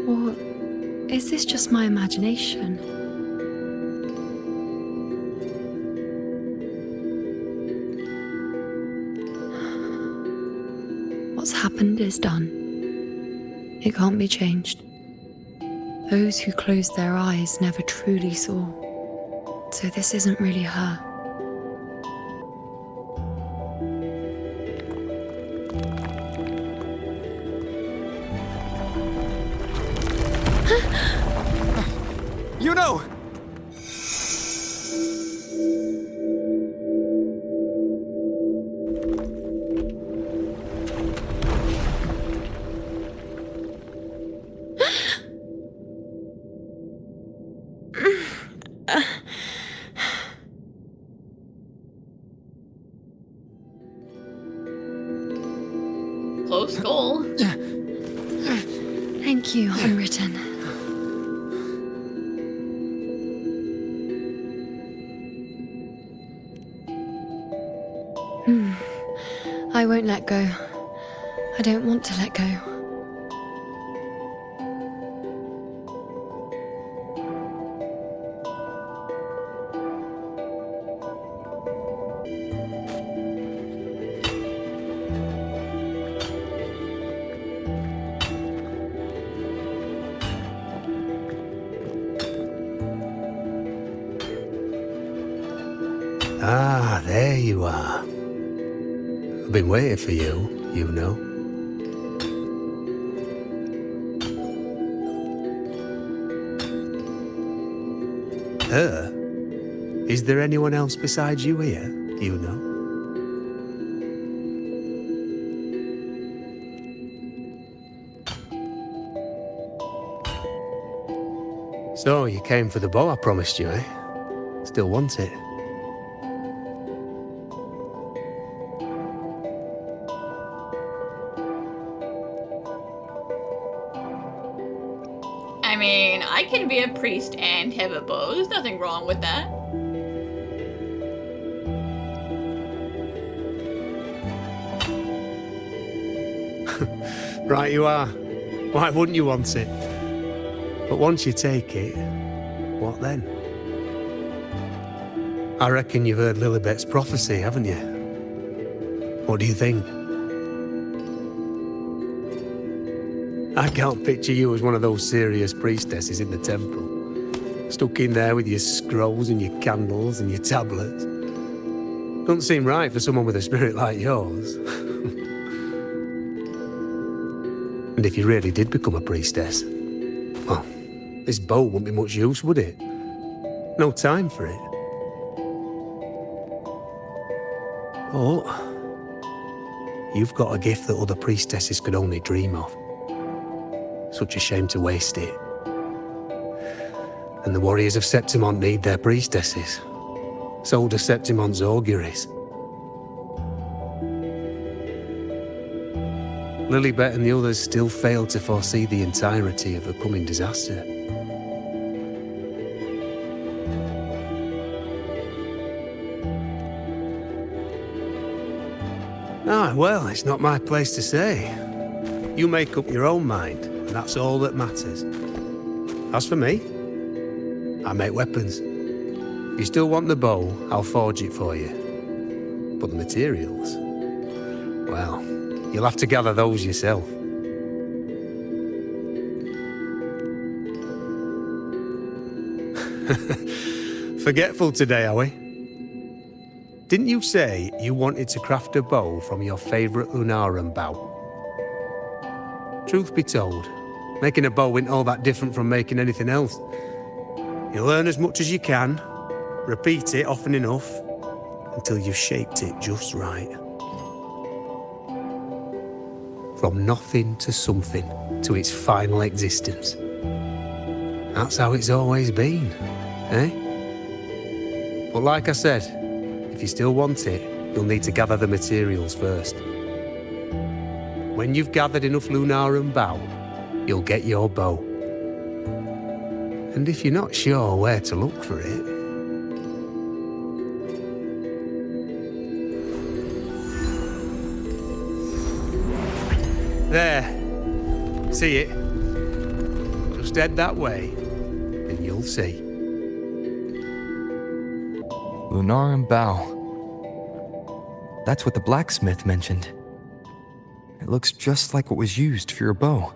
Or is this just my imagination? What's happened is done. It can't be changed. Those who closed their eyes never truly saw. So this isn't really her. You know! Close goal. Thank you, Unwritten. I won't let go. I don't want to let go. Ah, there you are. I've been waiting for you, you know. Her? Is there anyone else besides you here, you know? So, you came for the bow I promised you, eh? Still want it? I mean, I can be a priest and have a bow. There's nothing wrong with that. Right you are. Why wouldn't you want it? But once you take it, what then? I reckon you've heard Lilibet's prophecy, haven't you? What do you think? I can't picture you as one of those serious priestesses in the temple. Stuck in there with your scrolls and your candles and your tablets. Doesn't seem right for someone with a spirit like yours. And if you really did become a priestess, well, this bow wouldn't be much use, would it? No time for it. Oh, you've got a gift that other priestesses could only dream of. Such a shame to waste it. And the warriors of Septimont need their priestesses. So do Septimont's auguries. Lilibet and the others still failed to foresee the entirety of the coming disaster. Ah, well, it's not my place to say. You make up your own mind, and that's all that matters. As for me, I make weapons. If you still want the bow, I'll forge it for you. But the materials, well, you'll have to gather those yourself. Forgetful today, are we? Didn't you say you wanted to craft a bow from your favourite Lunarum bough? Truth be told, making a bow isn't all that different from making anything else. You learn as much as you can, repeat it often enough, until you've shaped it just right. From nothing to something, to its final existence. That's how it's always been, eh? But like I said, if you still want it, you'll need to gather the materials first. When you've gathered enough Lunarum bough, you'll get your bow. And if you're not sure where to look for it, there. See it? Just head that way, and you'll see. Lunarum bough. That's what the blacksmith mentioned. It looks just like what was used for your bow.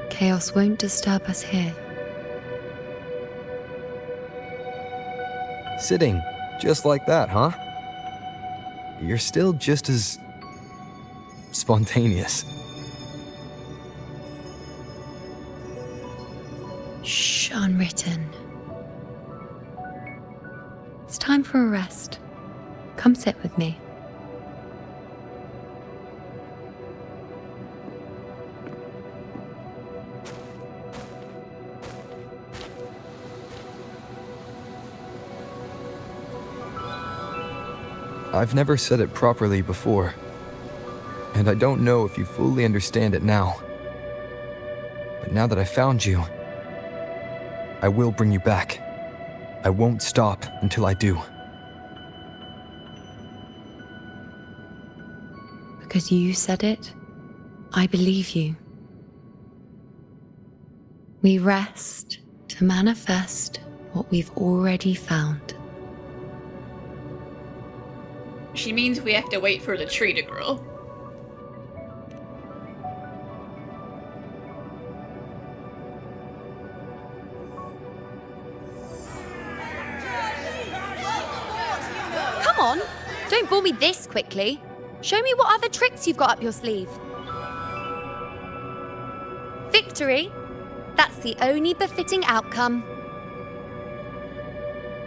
Chaos won't disturb us here. Sitting, just like that, huh? You're still just as spontaneous. Shh, unwritten. It's time for a rest. Come sit with me. I've never said it properly before, and I don't know if you fully understand it now. But now that I found you, I will bring you back. I won't stop until I do. Because you said it, I believe you. We rest to manifest what we've already found. She means we have to wait for the tree to grow. Come on, don't bore me this quickly. Show me what other tricks you've got up your sleeve. Victory? That's the only befitting outcome.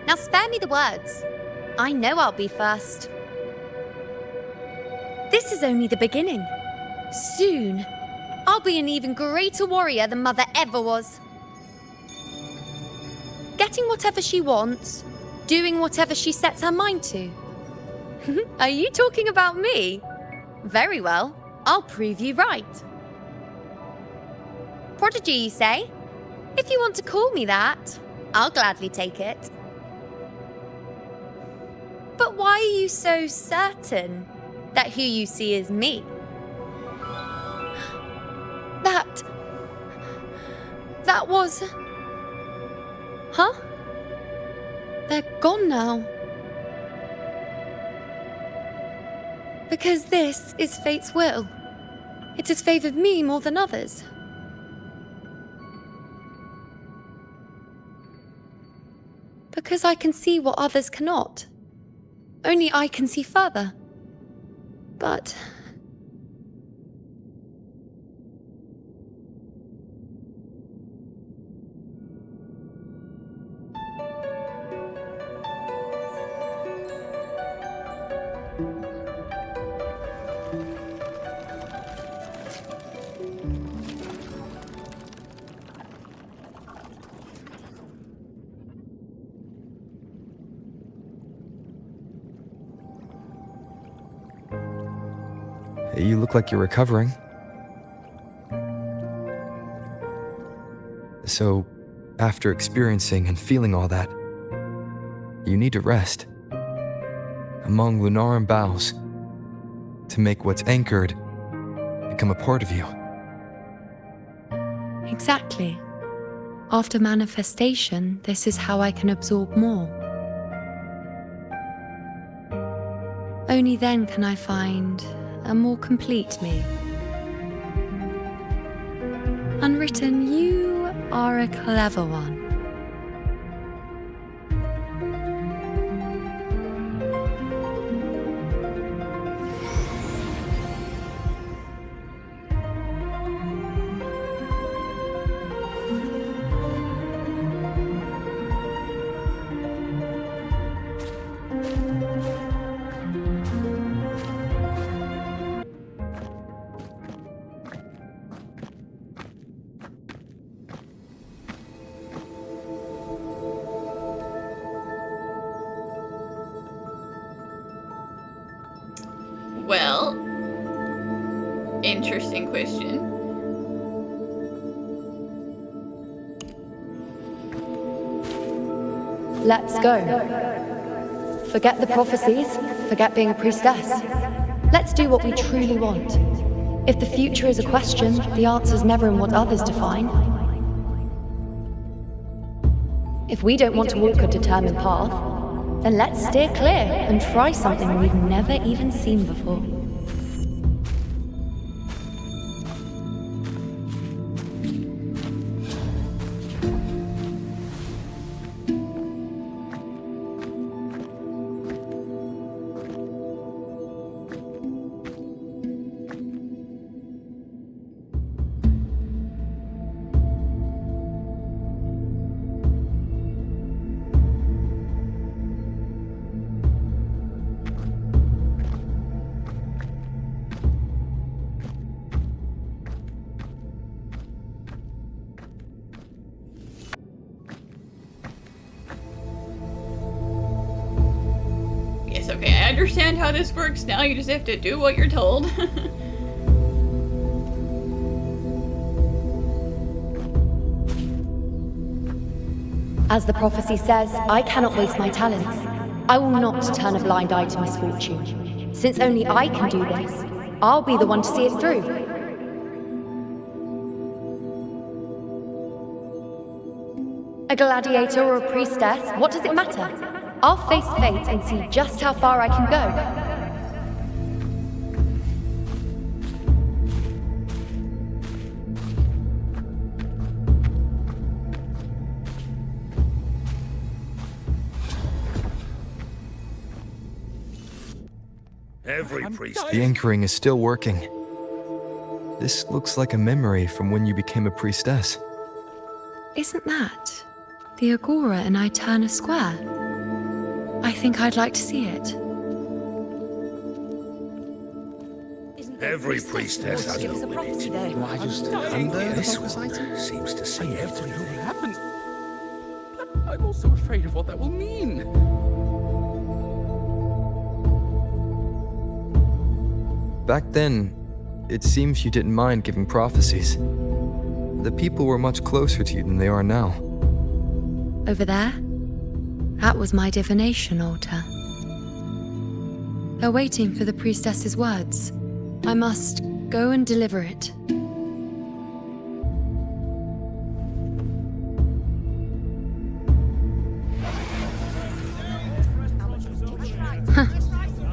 Now spare me the words. I know I'll be first. This is only the beginning. Soon, I'll be an even greater warrior than Mother ever was. Getting whatever she wants, doing whatever she sets her mind to. Are you talking about me? Very well, I'll prove you right. Prodigy, you say? If you want to call me that, I'll gladly take it. But why are you so certain that who you see is me? That was... Huh? They're gone now. Because this is fate's will. It has favored me more than others. Because I can see what others cannot. Only I can see further. But... You look like you're recovering. So, after experiencing and feeling all that, you need to rest among Lunaran boughs to make what's anchored become a part of you. Exactly. After manifestation, this is how I can absorb more. Only then can I find a more complete me. Unwritten, you are a clever one. Well, interesting question. Let's go. Forget the prophecies, forget being a priestess. Let's do what we truly want. If the future is a question, the answer's never in what others define. If we don't want to walk a determined path, then let's steer clear and try something we've never even seen before. Yes, okay, I understand how this works now, you just have to do what you're told. As the prophecy says, I cannot waste my talents. I will not turn a blind eye to misfortune. Since only I can do this, I'll be the one to see it through. A gladiator or a priestess, what does it matter? I'll face fate and see just how far I can go. Every priest. The anchoring is still working. This looks like a memory from when you became a priestess. Isn't that the Agora in Eterna Square? I think I'd like to see it. Every priestess has a limit. Why just hand there? This one seems to see everything. Happens. But I'm also afraid of what that will mean. Back then, it seems you didn't mind giving prophecies. The people were much closer to you than they are now. Over there? That was my divination altar. They're waiting for the priestess's words. I must go and deliver it.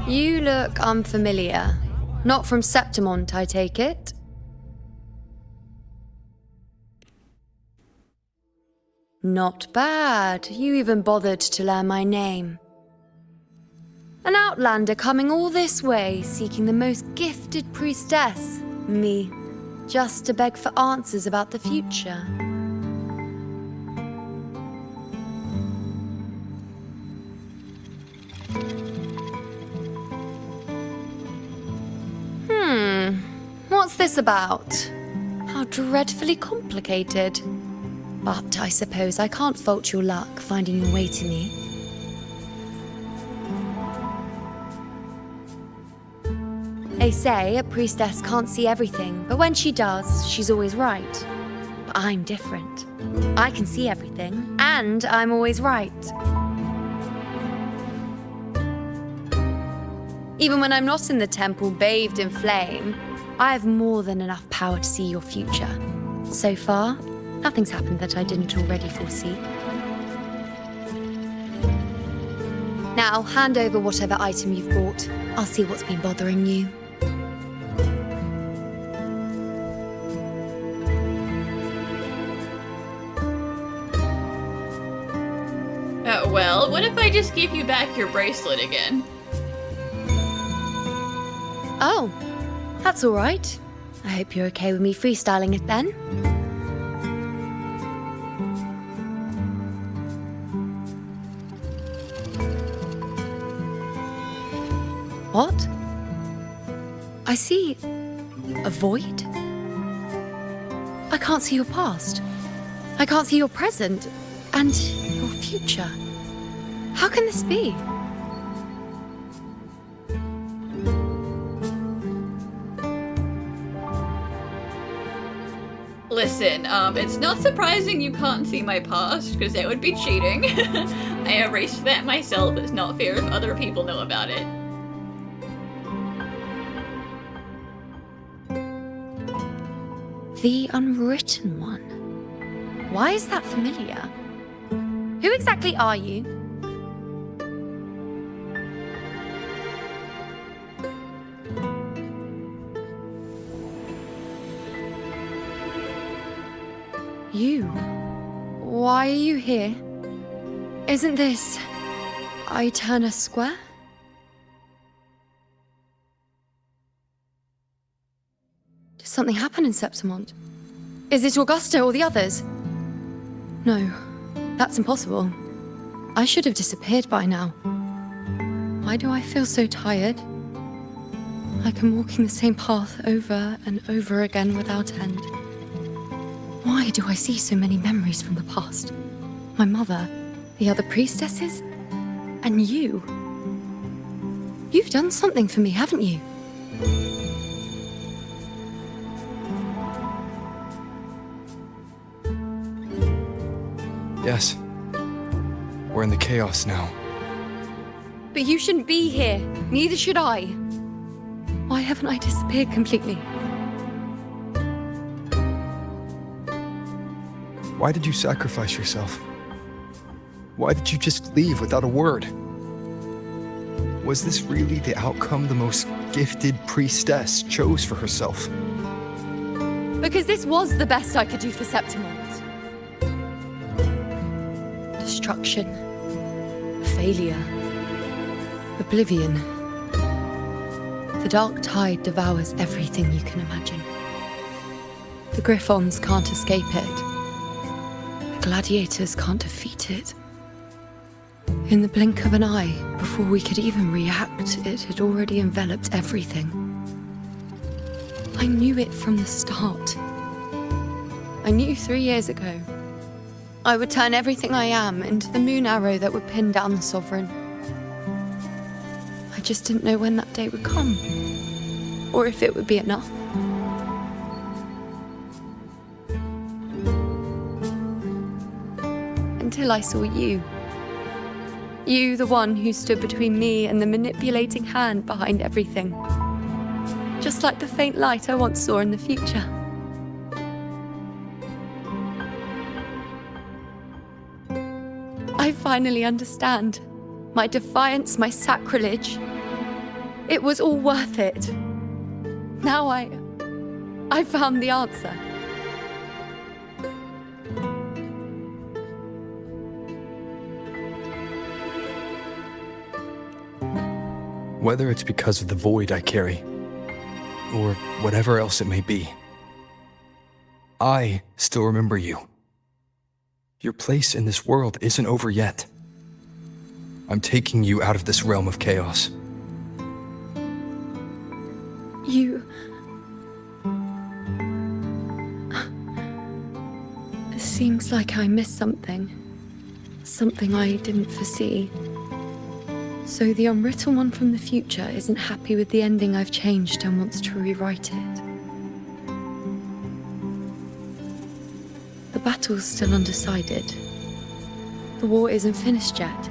You look unfamiliar. Not from Septimont, I take it. Not bad. You even bothered to learn my name. An outlander coming all this way, seeking the most gifted priestess, me, just to beg for answers about the future. What's this about? How dreadfully complicated. But I suppose I can't fault your luck finding your way to me. They say a priestess can't see everything, but when she does, she's always right. But I'm different. I can see everything, and I'm always right. Even when I'm not in the temple bathed in flame, I have more than enough power to see your future. So far, nothing's happened that I didn't already foresee. Now, hand over whatever item you've bought. I'll see what's been bothering you. Well, what if I just give you back your bracelet again? Oh, that's all right. I hope you're okay with me freestyling it then. What? I see a void? I can't see your past. I can't see your present and your future. How can this be? Listen, it's not surprising you can't see my past, because that would be cheating. I erased that myself. It's not fair if other people know about it. The Unwritten One. Why is that familiar? Who exactly are you? You? Why are you here? Isn't this Eterna Square? Did something happen in Septimont? Is it Augusta or the others? No, that's impossible. I should have disappeared by now. Why do I feel so tired? Like I'm walking the same path over and over again without end. Why do I see so many memories from the past? My mother, the other priestesses, and you. You've done something for me, haven't you? Yes. We're in the chaos now. But you shouldn't be here. Neither should I. Why haven't I disappeared completely? Why did you sacrifice yourself? Why did you just leave without a word? Was this really the outcome the most gifted priestess chose for herself? Because this was the best I could do for Septimont. Destruction. Failure. Oblivion. The dark tide devours everything you can imagine. The Griffons can't escape it. The gladiators can't defeat it. In the blink of an eye, before we could even react, it had already enveloped everything. I knew it from the start. I knew 3 years ago. I would turn everything I am into the moon arrow that would pin down the Sovereign. I just didn't know when that day would come, or if it would be enough. Until I saw you. You, the one who stood between me and the manipulating hand behind everything. Just like the faint light I once saw in the future. I finally understand. My defiance, my sacrilege. It was all worth it. Now I found the answer. Whether it's because of the void I carry, or whatever else it may be, I still remember you. Your place in this world isn't over yet. I'm taking you out of this realm of chaos. You... It seems like I missed something. Something I didn't foresee. So the unwritten one from the future isn't happy with the ending I've changed and wants to rewrite it. The battle's still undecided. The war isn't finished yet.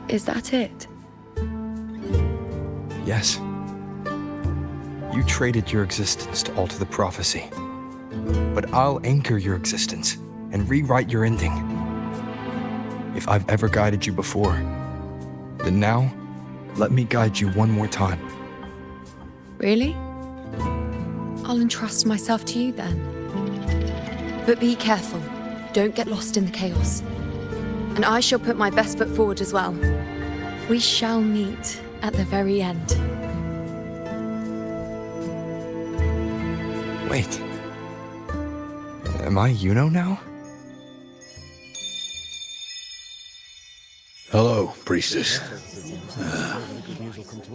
Is that it? Yes. You traded your existence to alter the prophecy. But I'll anchor your existence and rewrite your ending. If I've ever guided you before, then now, let me guide you one more time. Really? I'll entrust myself to you then. But be careful. Don't get lost in the chaos. And I shall put my best foot forward as well. We shall meet at the very end. Wait. Am I Yuno now? Hello, priestess.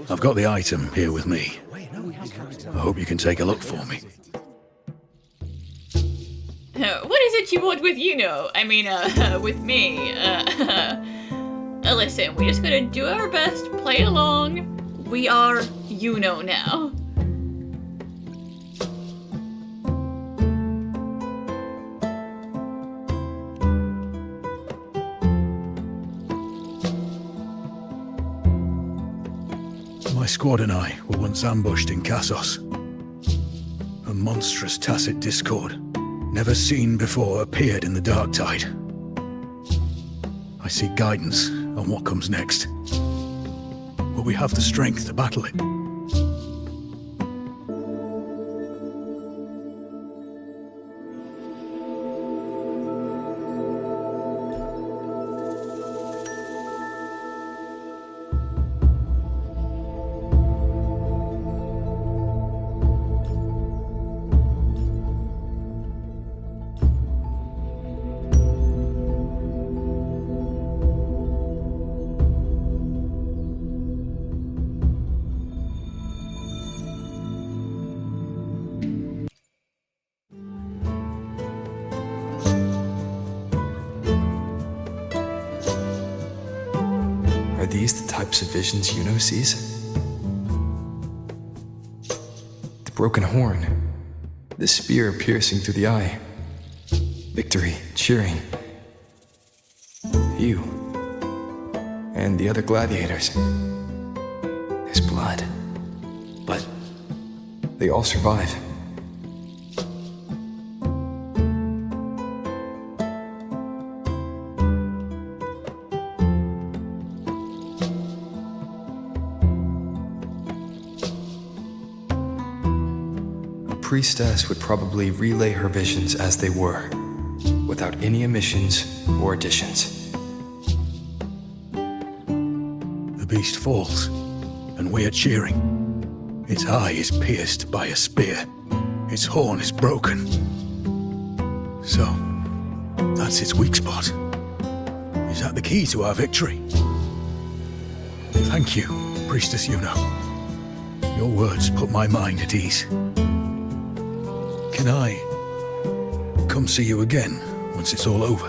I've got the item here with me. I hope you can take a look for me. What is it you want with with me? Listen, we just gotta do our best, play along. We are now. My squad and I were once ambushed in Kassos. A monstrous tacit discord, never seen before, appeared in the dark tide. I seek guidance on what comes next. Will we have the strength to battle it? Are these the types of visions Yuno sees? The broken horn, the spear piercing through the eye, victory cheering. You and the other gladiators. There's blood, but they all survive. priestess would probably relay her visions as they were, without any omissions or additions. The beast falls, and we are cheering. Its eye is pierced by a spear. Its horn is broken. So, that's its weak spot. Is that the key to our victory? Thank you, Priestess Yuno. Your words put my mind at ease. Can I come see you again once it's all over?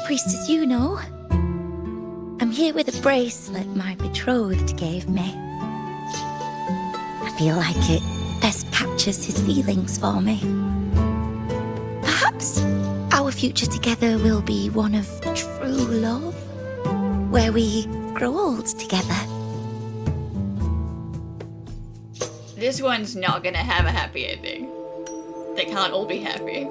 Priestess Yuno, I'm here with a bracelet my betrothed gave me. I feel like it best captures his feelings for me. Perhaps our future together will be one of true love, where we grow old together. This one's not gonna have a happy ending. They can't all be happy.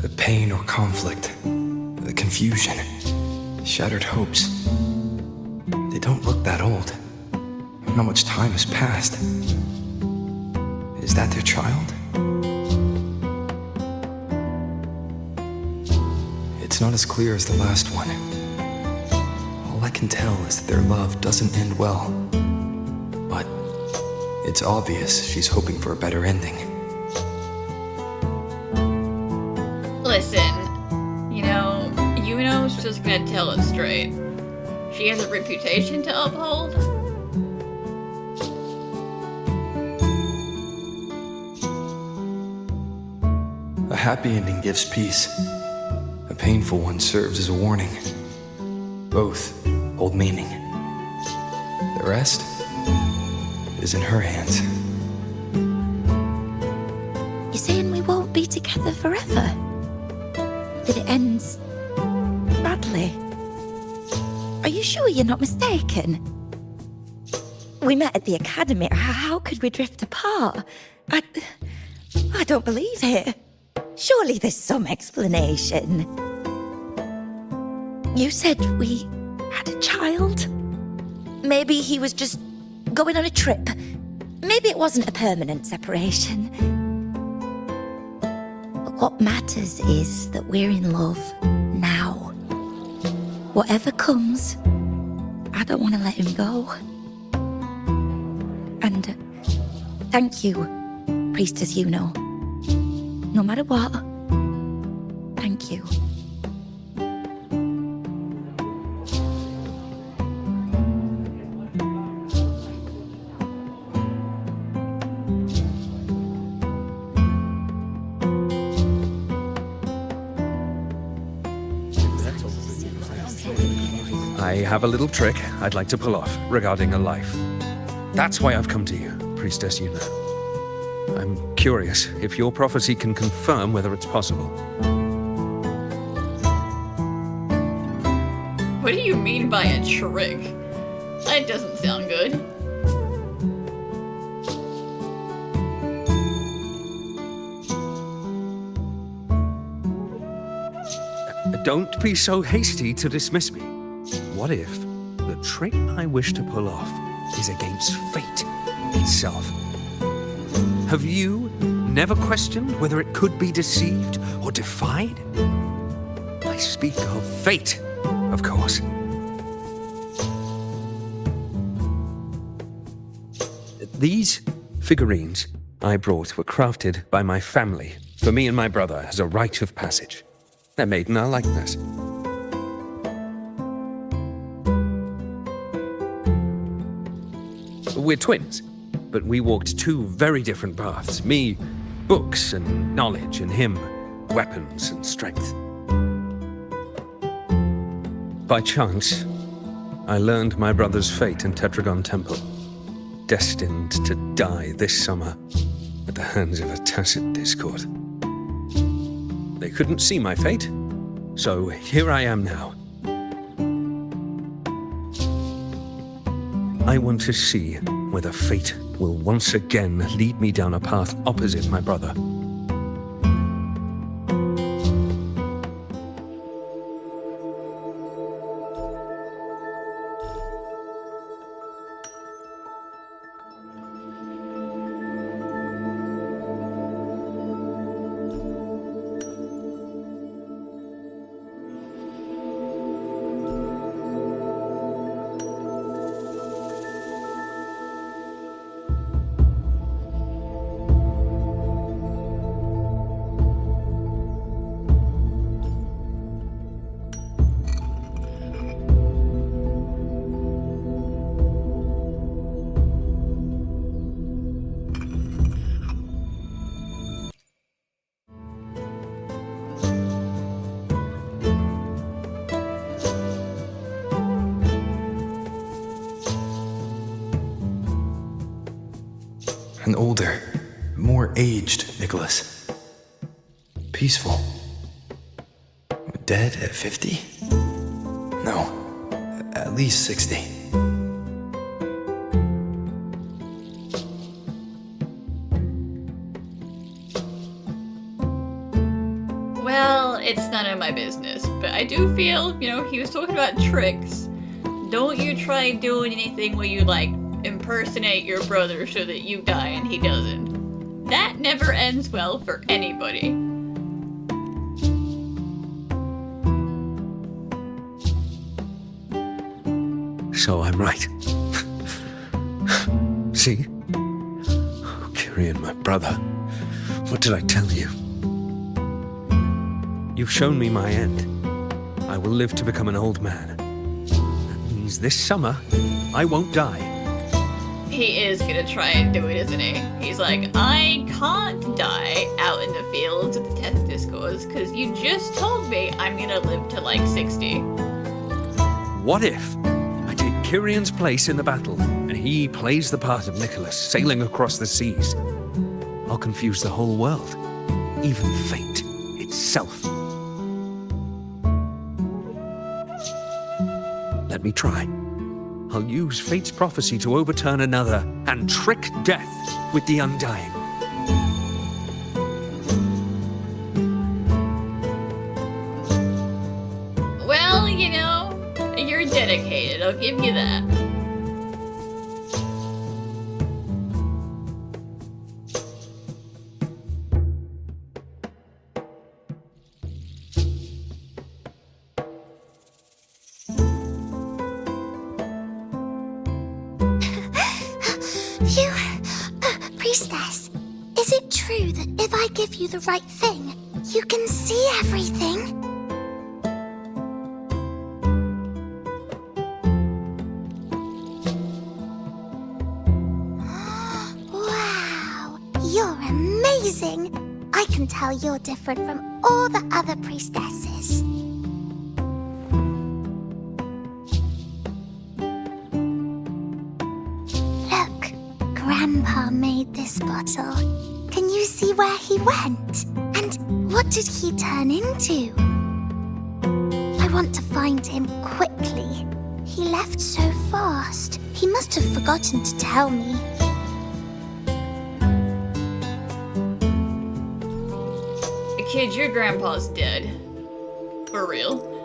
The pain or conflict, the confusion, shattered hopes. They don't look that old. Not much time has passed. Is that their child? It's not as clear as the last one. All I can tell is that their love doesn't end well. But it's obvious she's hoping for a better ending. Listen, you know, Yuno's just gonna tell it straight. She has a reputation to uphold. A happy ending gives peace. A painful one serves as a warning. Both hold meaning. The rest is in her hands. You're saying we won't be together forever? That it ends badly? Are you sure you're not mistaken? We met at the academy. How could we drift apart? I don't believe it. Surely there's some explanation. You said we had a child? Maybe he was just going on a trip. Maybe it wasn't a permanent separation. But what matters is that we're in love now. Whatever comes, I don't want to let him go. And thank you, Priestess Yuno. No matter what, thank you. I have a little trick I'd like to pull off regarding a life. That's why I've come to you, Priestess Yuno. I'm curious if your prophecy can confirm whether it's possible. What do you mean by a trick? That doesn't sound good. Don't be so hasty to dismiss me. What if the trick I wish to pull off is against fate itself? Have you never questioned whether it could be deceived or defied? I speak of fate, of course. These figurines I brought were crafted by my family for me and my brother as a rite of passage. They're made in our likeness. We're twins, but we walked two very different paths. Me, books and knowledge, and him, weapons and strength. By chance, I learned my brother's fate in Tetragon Temple, destined to die this summer at the hands of a tacit discord. They couldn't see my fate, so here I am now. I want to see whether fate will once again lead me down a path opposite my brother. An older, more aged Nicholas. Peaceful. Dead at 50? No, at least 60. Well, it's none of my business, but I do feel, he was talking about tricks. Don't you try doing anything where you, impersonate your brother so that you die and he doesn't. That never ends well for anybody. So I'm right. See? Kyrian, my brother. What did I tell you? You've shown me my end. I will live to become an old man. That means this summer, I won't die. He is gonna try and do it, isn't he? He's like, I can't die out in the fields of the Teth Discourse because you just told me I'm gonna live to 60. What if I take Kyrian's place in the battle and he plays the part of Nicholas sailing across the seas? I'll confuse the whole world, even fate itself. Let me try. I'll use fate's prophecy to overturn another and trick death with the undying. Well, you're dedicated, I'll give you that. Priestess, is it true that if I give you the right thing, you can see everything? Wow, you're amazing! I can tell you're different from all the other priestesses. Grandpa made this bottle. Can you see where he went? And what did he turn into? I want to find him quickly. He left so fast. He must have forgotten to tell me. Kid, your grandpa's dead. For real.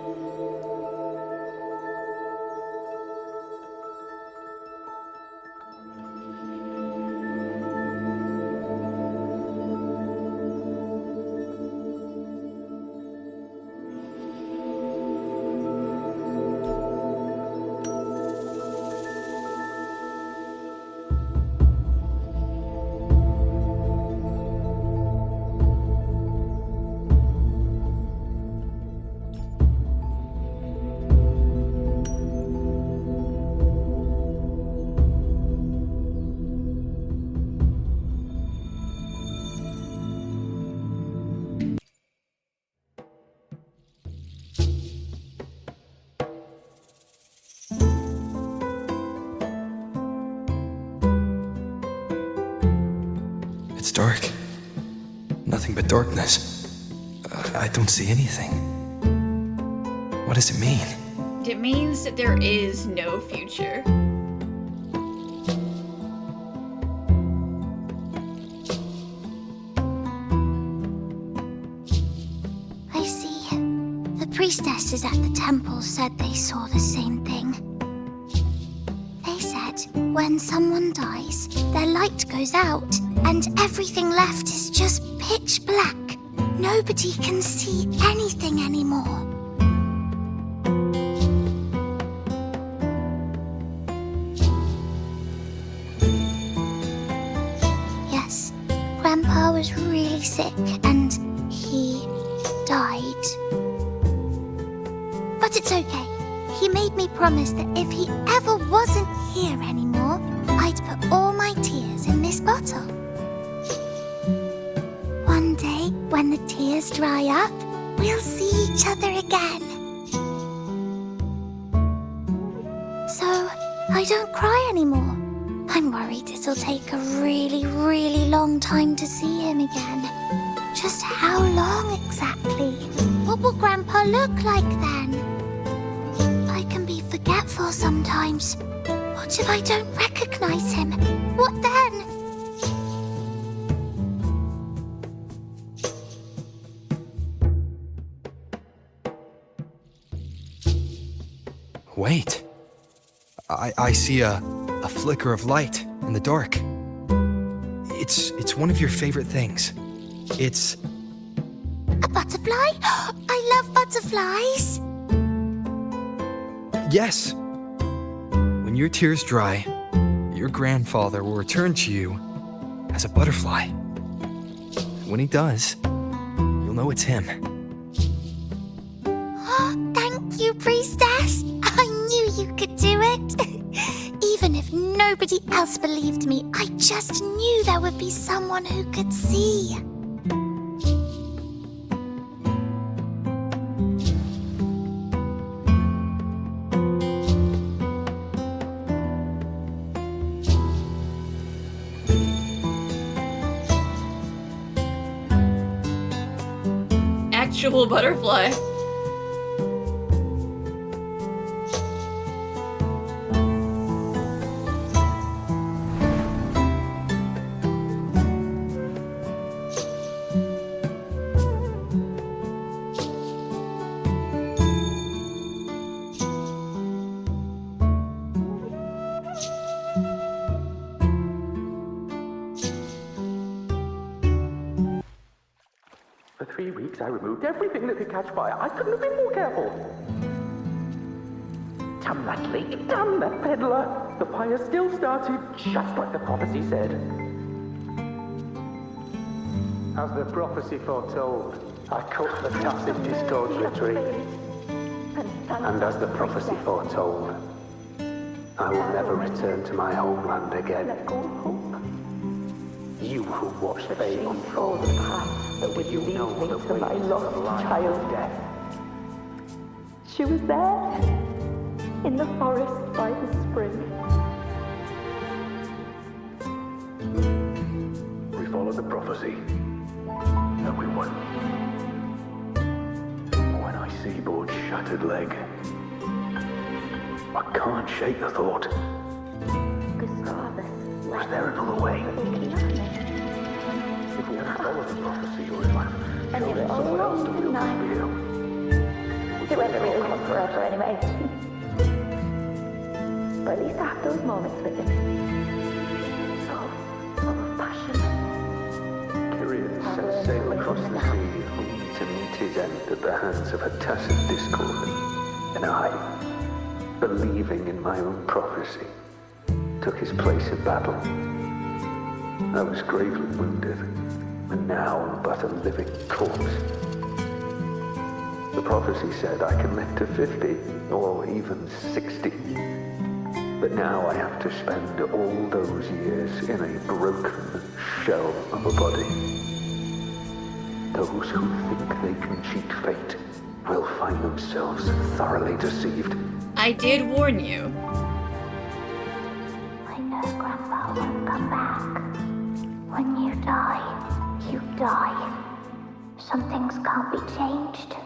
It's dark. Nothing but darkness. I don't see anything. What does it mean? It means that there is no future. I see. The priestesses at the temple said they saw the same thing. They said when someone dies, their light goes out, and everything left is just pitch black. Nobody can see anything anymore. Yes, Grandpa was really sick and he died. But it's okay. He made me promise that if he ever wasn't here anymore, I'd put all my tears in this bottle. One day, when the tears dry up, we'll see each other again. So, I don't cry anymore. I'm worried it'll take a really, really long time to see him again. Just how long exactly? What will Grandpa look like then? I can be forgetful sometimes. What if I don't recognize him? What then? Wait. I see a flicker of light in the dark. It's one of your favorite things. It's... A butterfly? I love butterflies. Yes. When your tears dry, your grandfather will return to you as a butterfly. When he does, you'll know it's him. Thank you, priestess. I knew you could do it. Even if nobody else believed me, I just knew there would be someone who could see. Actual butterfly. For 3 weeks, I removed everything that could catch fire. I couldn't have been more careful. Damn that leak, damn that peddler. The fire still started, just like the prophecy said. As the prophecy foretold, I cut the tacit discord's retreat. And as the prophecy foretold, I will never return to my homeland again. You who watched fate unfold the path that would lead me to my lost child death. She was there, in the forest by the spring. We followed the prophecy, and we won. When I see Bord's shattered leg, I can't shake the thought. Was there another way? If we had followed the prophecy, or if I've chosen someone else to wield the spear. It won't really last forever anyway. But at least I have those moments with him. So, full of passion. Kyrian set sail across the sea, only to meet his end at the hands of a tacit discord. And I, believing in my own prophecy, took his place in battle. I was gravely wounded, and now I'm but a living corpse. The prophecy said I can live to 50, or even 60. But now I have to spend all those years in a broken shell of a body. Those who think they can cheat fate will find themselves thoroughly deceived. I did warn you. I know Grandpa won't come back. When you die, you die. Some things can't be changed,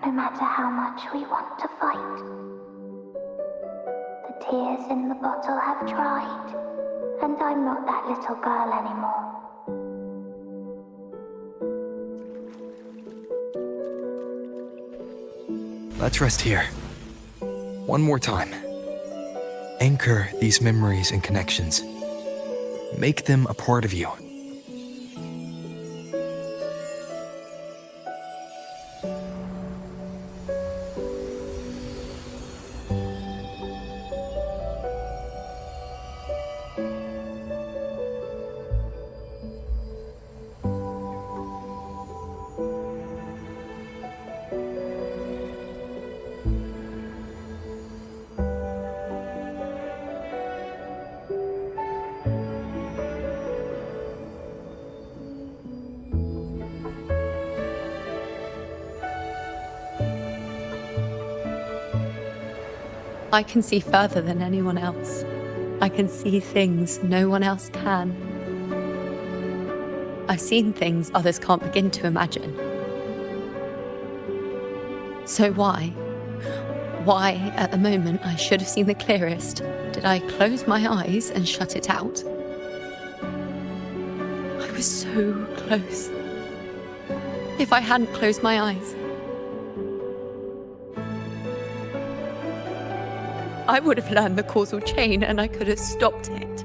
no matter how much we want to fight. The tears in the bottle have dried, and I'm not that little girl anymore. Let's rest here. One more time. Anchor these memories and connections. Make them a part of you. I can see further than anyone else. I can see things no one else can. I've seen things others can't begin to imagine. So why at the moment I should have seen the clearest, did I close my eyes and shut it out? I was so close. If I hadn't closed my eyes, I would have learned the causal chain and I could have stopped it.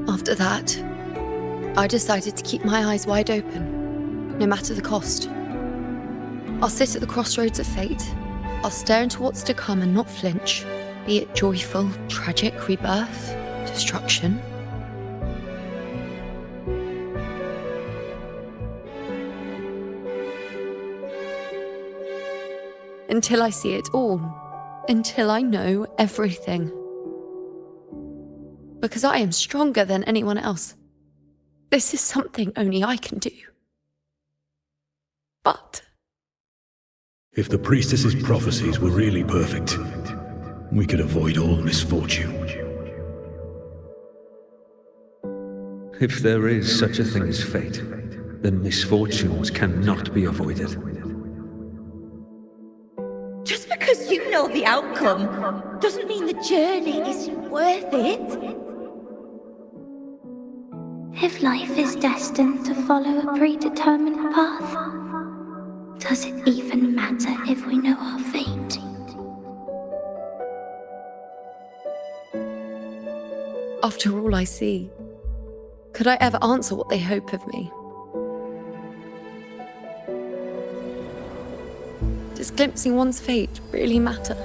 After that, I decided to keep my eyes wide open, no matter the cost. I'll sit at the crossroads of fate. I'll stare into what's to come and not flinch, be it joyful, tragic, rebirth, destruction. Until I see it all. Until I know everything. Because I am stronger than anyone else. This is something only I can do. But If the priestess's prophecies were really perfect, we could avoid all misfortune. If there is such a thing as fate, then misfortunes cannot be avoided. Just because you know the outcome doesn't mean the journey is worth it. If life is destined to follow a predetermined path, does it even matter if we know our fate? after all I see, could I ever answer what they hope of me? Does glimpsing one's fate really matter?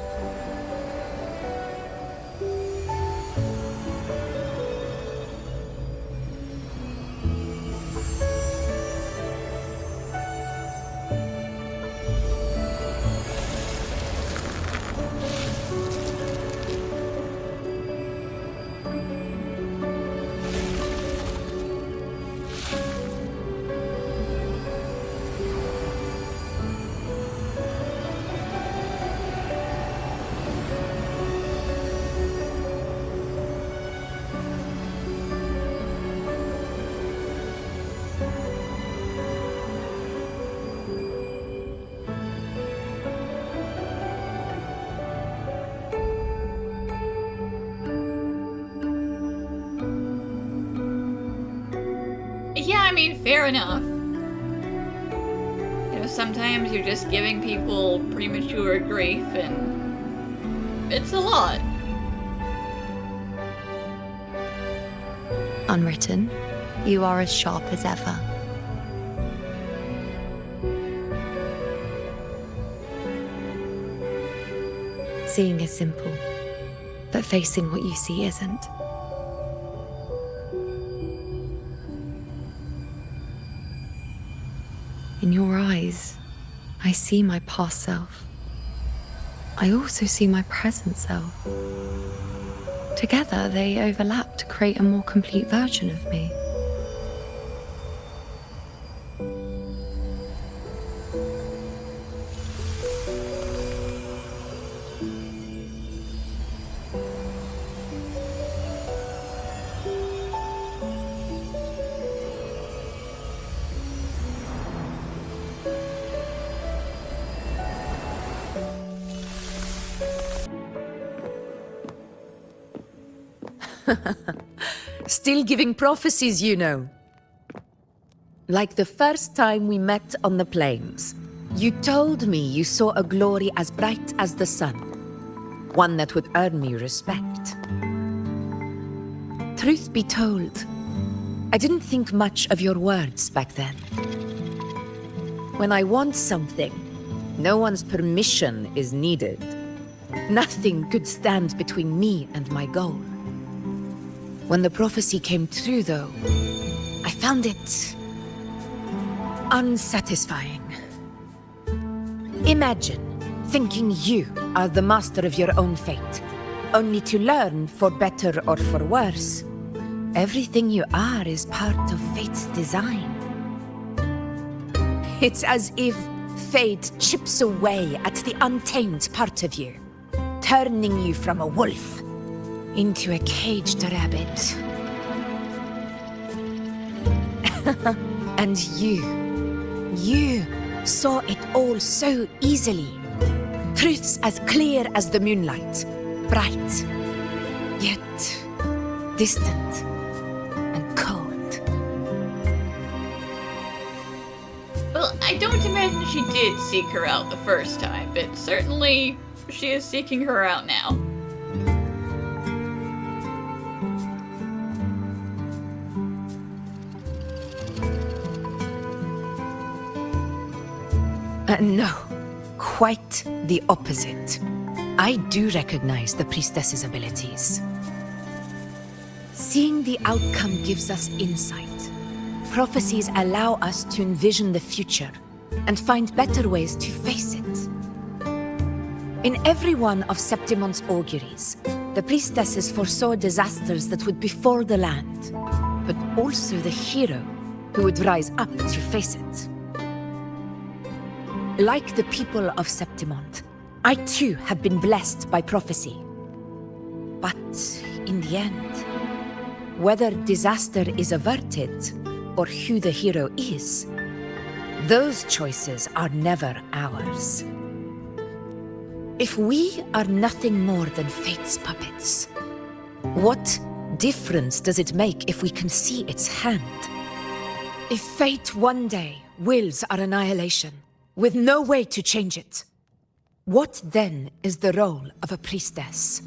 Yeah, I mean, fair enough. You know, sometimes you're just giving people premature grief, and it's a lot. Unwritten, you are as sharp as ever. Seeing is simple, but facing what you see isn't. In your eyes, I see my past self. I also see my present self. Together, they overlap to create a more complete version of me. Still giving prophecies, you know. Like the first time we met on the plains. You told me you saw a glory as bright as the sun. One that would earn me respect. Truth be told, I didn't think much of your words back then. When I want something, no one's permission is needed. Nothing could stand between me and my goal. When the prophecy came true, though, I found it unsatisfying. Imagine thinking you are the master of your own fate, only to learn, for better or for worse, everything you are is part of fate's design. It's as if fate chips away at the untamed part of you, turning you from a wolf into a caged rabbit. And you saw it all so easily. Truths as clear as the moonlight, bright, yet distant and cold. Well, I don't imagine she did seek her out the first time, but certainly she is seeking her out now. No, quite the opposite. I do recognize the priestess's abilities. Seeing the outcome gives us insight. Prophecies allow us to envision the future and find better ways to face it. In every one of Septimon's auguries, the priestesses foresaw disasters that would befall the land, but also the hero who would rise up to face it. Like the people of Septimont, I too have been blessed by prophecy. But in the end, whether disaster is averted or who the hero is, those choices are never ours. If we are nothing more than fate's puppets, what difference does it make if we can see its hand? If fate one day wills our annihilation, with no way to change it, what then is the role of a priestess?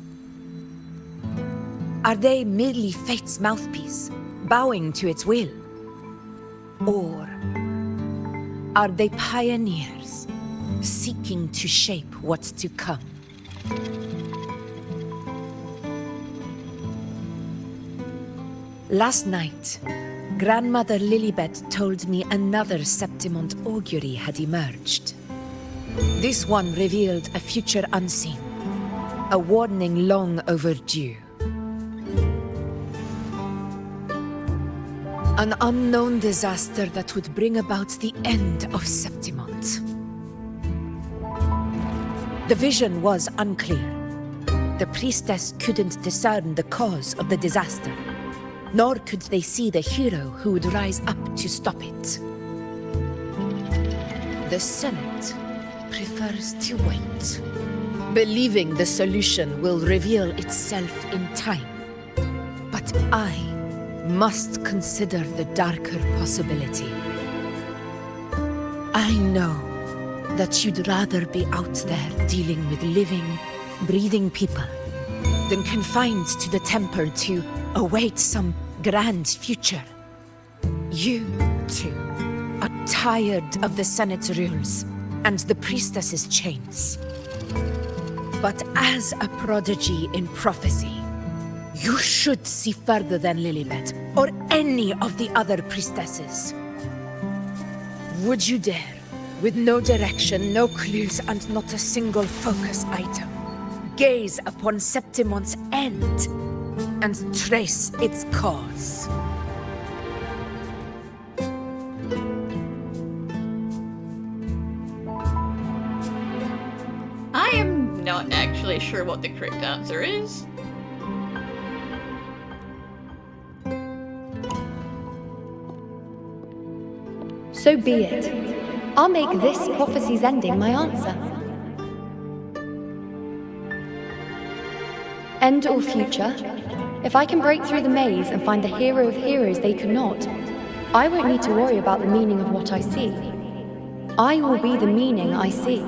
Are they merely fate's mouthpiece, bowing to its will? Or are they pioneers, seeking to shape what's to come? Last night, Grandmother Lilibet told me another Septimont augury had emerged. This one revealed a future unseen, a warning long overdue. An unknown disaster that would bring about the end of Septimont. The vision was unclear. The priestess couldn't discern the cause of the disaster, nor could they see the hero who would rise up to stop it. The Senate prefers to wait, believing the solution will reveal itself in time. But I must consider the darker possibility. I know that you'd rather be out there dealing with living, breathing people than confined to the temple to await some grand future. You, too, are tired of the Senate's rules and the priestess's chains. But as a prodigy in prophecy, you should see further than Lilibet or any of the other priestesses. Would you dare, with no direction, no clues, and not a single focus item, gaze upon Septimont's end and trace its cause? I am not actually sure what the correct answer is. So be it. I'll make this prophecy's ending my answer. End or future, If I can break through the maze and find the hero of heroes they could not, I won't need to worry about the meaning of what I see. I will be the meaning I see.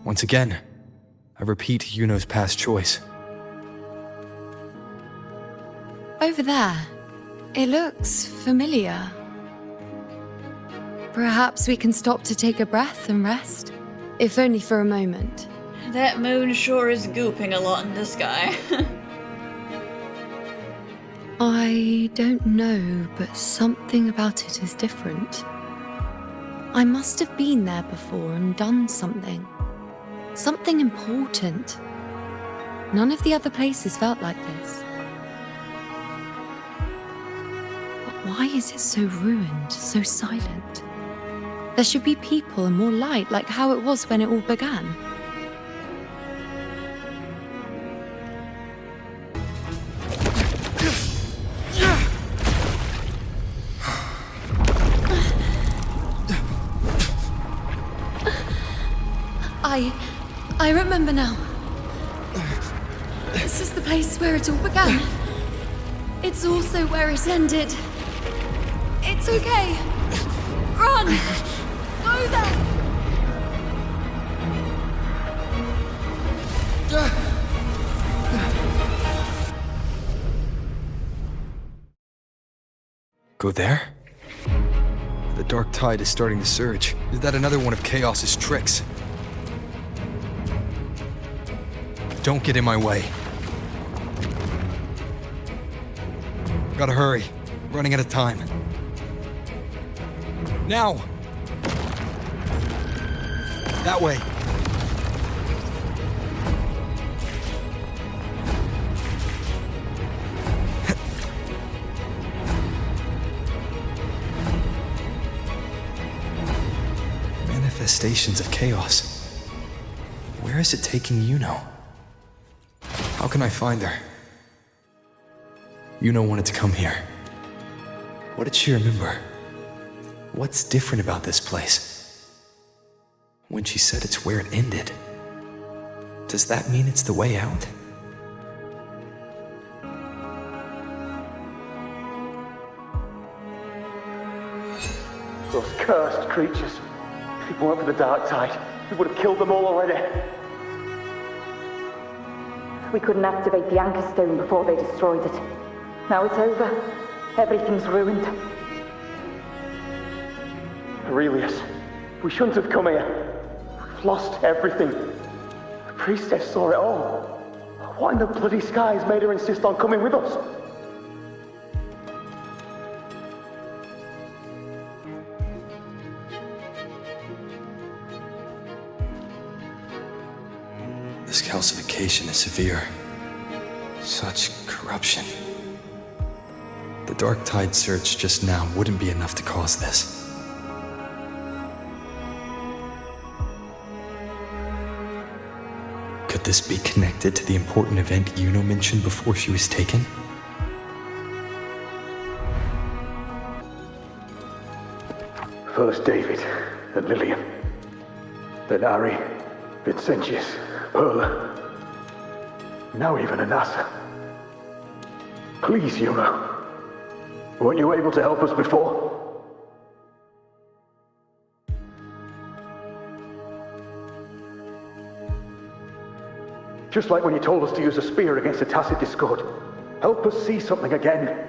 Once again, I repeat Yuno's past choice. Over there, it looks familiar. Perhaps we can stop to take a breath and rest, if only for a moment. That moon sure is gooping a lot in the sky. I don't know, but something about it is different. I must have been there before and done something. Something important. None of the other places felt like this. But why is it so ruined, so silent? There should be people and more light, like how it was when it all began. I remember now. This is the place where it all began. It's also where it ended. It's okay. Run! Go there! Go there? The dark tide is starting to surge. Is that another one of Chaos's tricks? Don't get in my way. Gotta hurry. Running out of time. Now! That way. Manifestations of chaos. Where is it taking Yuno? How can I find her? Yuno wanted to come here. What did she remember? What's different about this place? When she said it's where it ended, does that mean it's the way out? Those cursed creatures. If it weren't for the dark tide, we would have killed them all already. We couldn't activate the anchor stone before they destroyed it. Now it's over. Everything's ruined. Aurelius, we shouldn't have come here. We've lost everything. The priestess saw it all. What in the bloody skies made her insist on coming with us? This calcification is severe. Such corruption. The dark tide surge just now wouldn't be enough to cause this. Could this be connected to the important event Yuno mentioned before she was taken? First David and Lillian. Then Ari, Vincentius, Perla. Now even Anasa. Please, Yuno. Weren't you able to help us before? Just like when you told us to use a spear against the tacit discord. Help us see something again.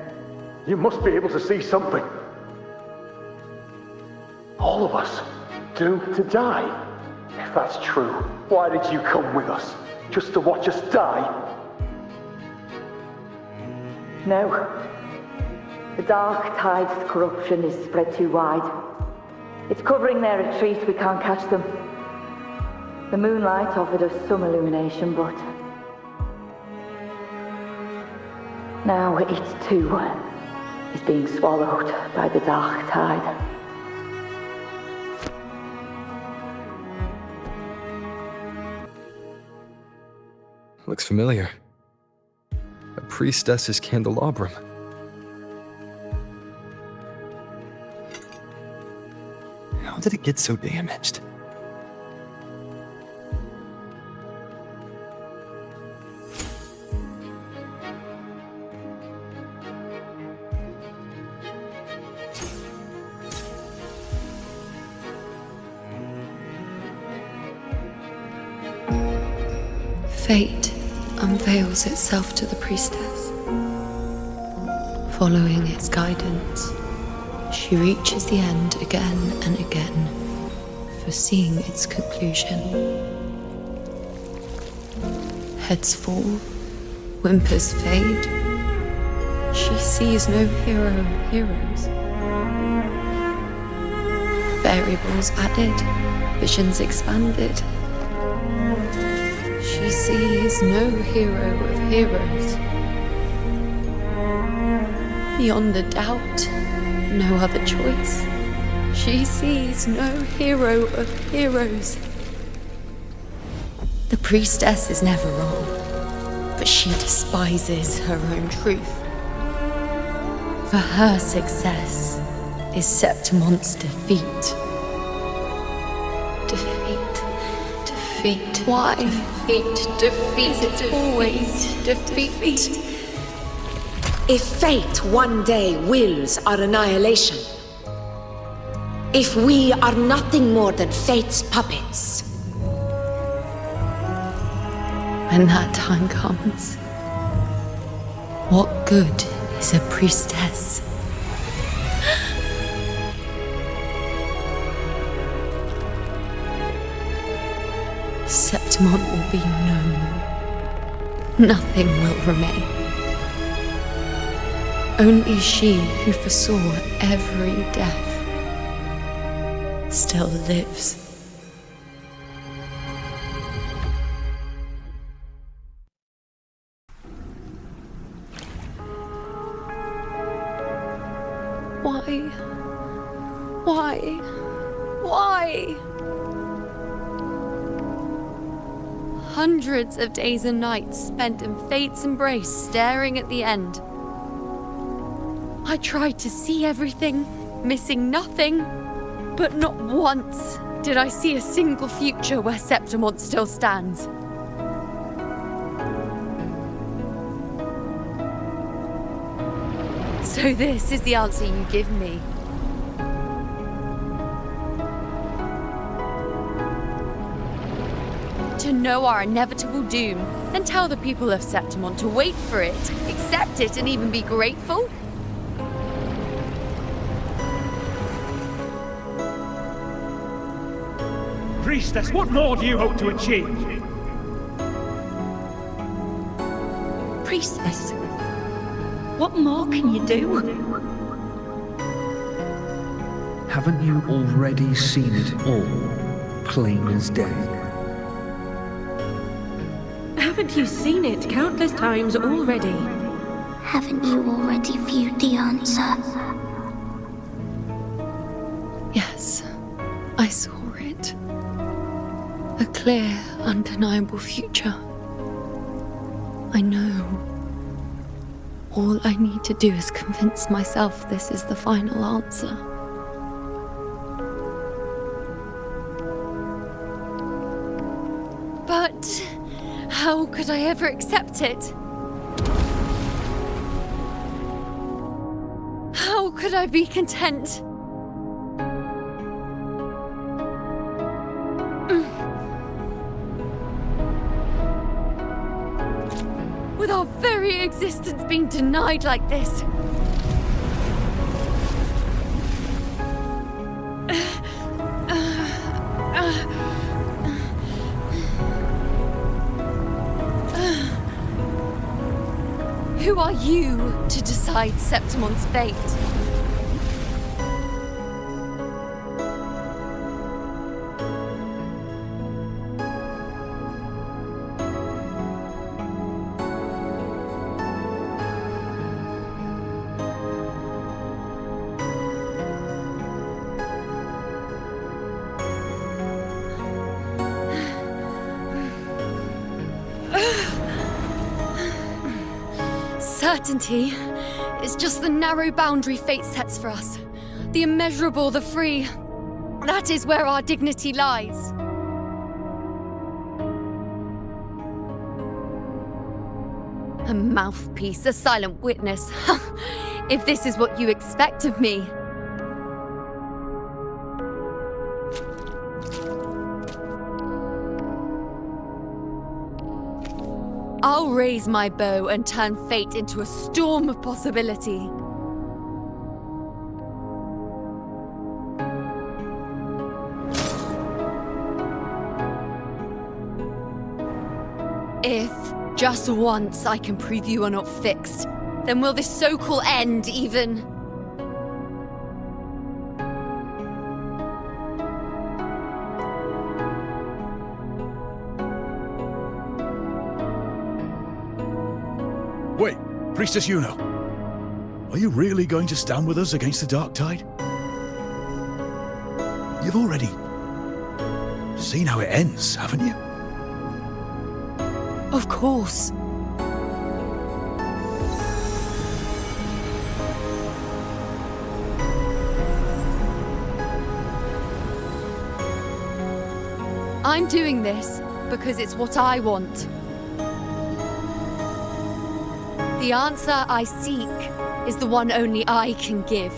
You must be able to see something. All of us doomed to die. If that's true, why did you come with us? Just to watch us die? No. The dark tide's corruption is spread too wide. It's covering their retreat, we can't catch them. The moonlight offered us some illumination, but... now it too is being swallowed by the dark tide. Looks familiar. A priestess's candelabrum. How did it get so damaged? Fate unveils itself to the priestess. Following its guidance, she reaches the end again and again, foreseeing its conclusion. Heads fall, whimpers fade. She sees no hero of heroes. Variables added, visions expanded. She sees no hero of heroes. Beyond a doubt, no other choice. She sees no hero of heroes. The priestess is never wrong, but she despises her own truth. For her success is Septimon's defeat. Defeat. Why? Defeat. Is it always defeat? If fate one day wills our annihilation, if we are nothing more than fate's puppets, when that time comes, what good is a priestess? Septimon will be known. Nothing will remain. Only she who foresaw every death still lives. Why? Hundreds of days and nights spent in fate's embrace, staring at the end. I tried to see everything, missing nothing, but not once did I see a single future where Septimon still stands. So this is the answer you give me. To know our inevitable doom, then tell the people of Septimon to wait for it, accept it, and even be grateful? Priestess, what more do you hope to achieve? Priestess, what more can you do? Haven't you already seen it all, plain as day? Haven't you seen it countless times already? Haven't you already viewed the answer? Yes, I saw it. A clear, undeniable future. I know. All I need to do is convince myself this is the final answer. But how could I ever accept it? How could I be content? With our very existence being denied like this. Who are you to decide Septimon's fate? certainty. It's just the narrow boundary fate sets for us. The immeasurable, the free. That is where our dignity lies. A mouthpiece, a silent witness. If this is what you expect of me. I'll raise my bow and turn fate into a storm of possibility. If, just once, I can prove you are not fixed, then will this so-called end even... Wait, Priestess Yuno. Are you really going to stand with us against the Dark Tide? You've already seen how it ends, haven't you? Of course. I'm doing this because it's what I want. The answer I seek is the one only I can give.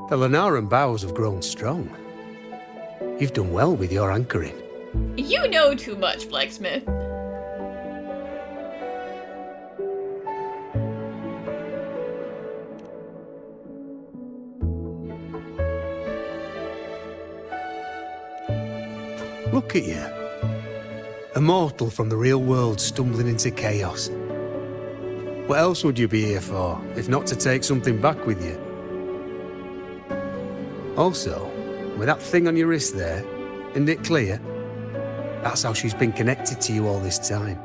The Lunaran bows have grown strong. You've done well with your anchoring. You know too much, Blacksmith. Look at you. A mortal from the real world stumbling into chaos. What else would you be here for, if not to take something back with you? Also, with that thing on your wrist there, isn't it clear? That's how she's been connected to you all this time.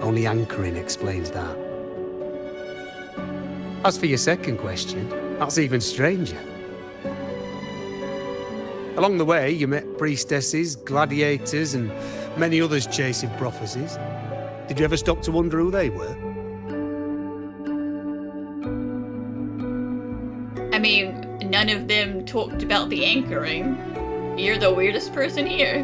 Only anchoring explains that. As for your second question, that's even stranger. Along the way, you met priestesses, gladiators, and many others chasing prophecies. Did you ever stop to wonder who they were? I mean, none of them talked about the anchoring. You're the weirdest person here.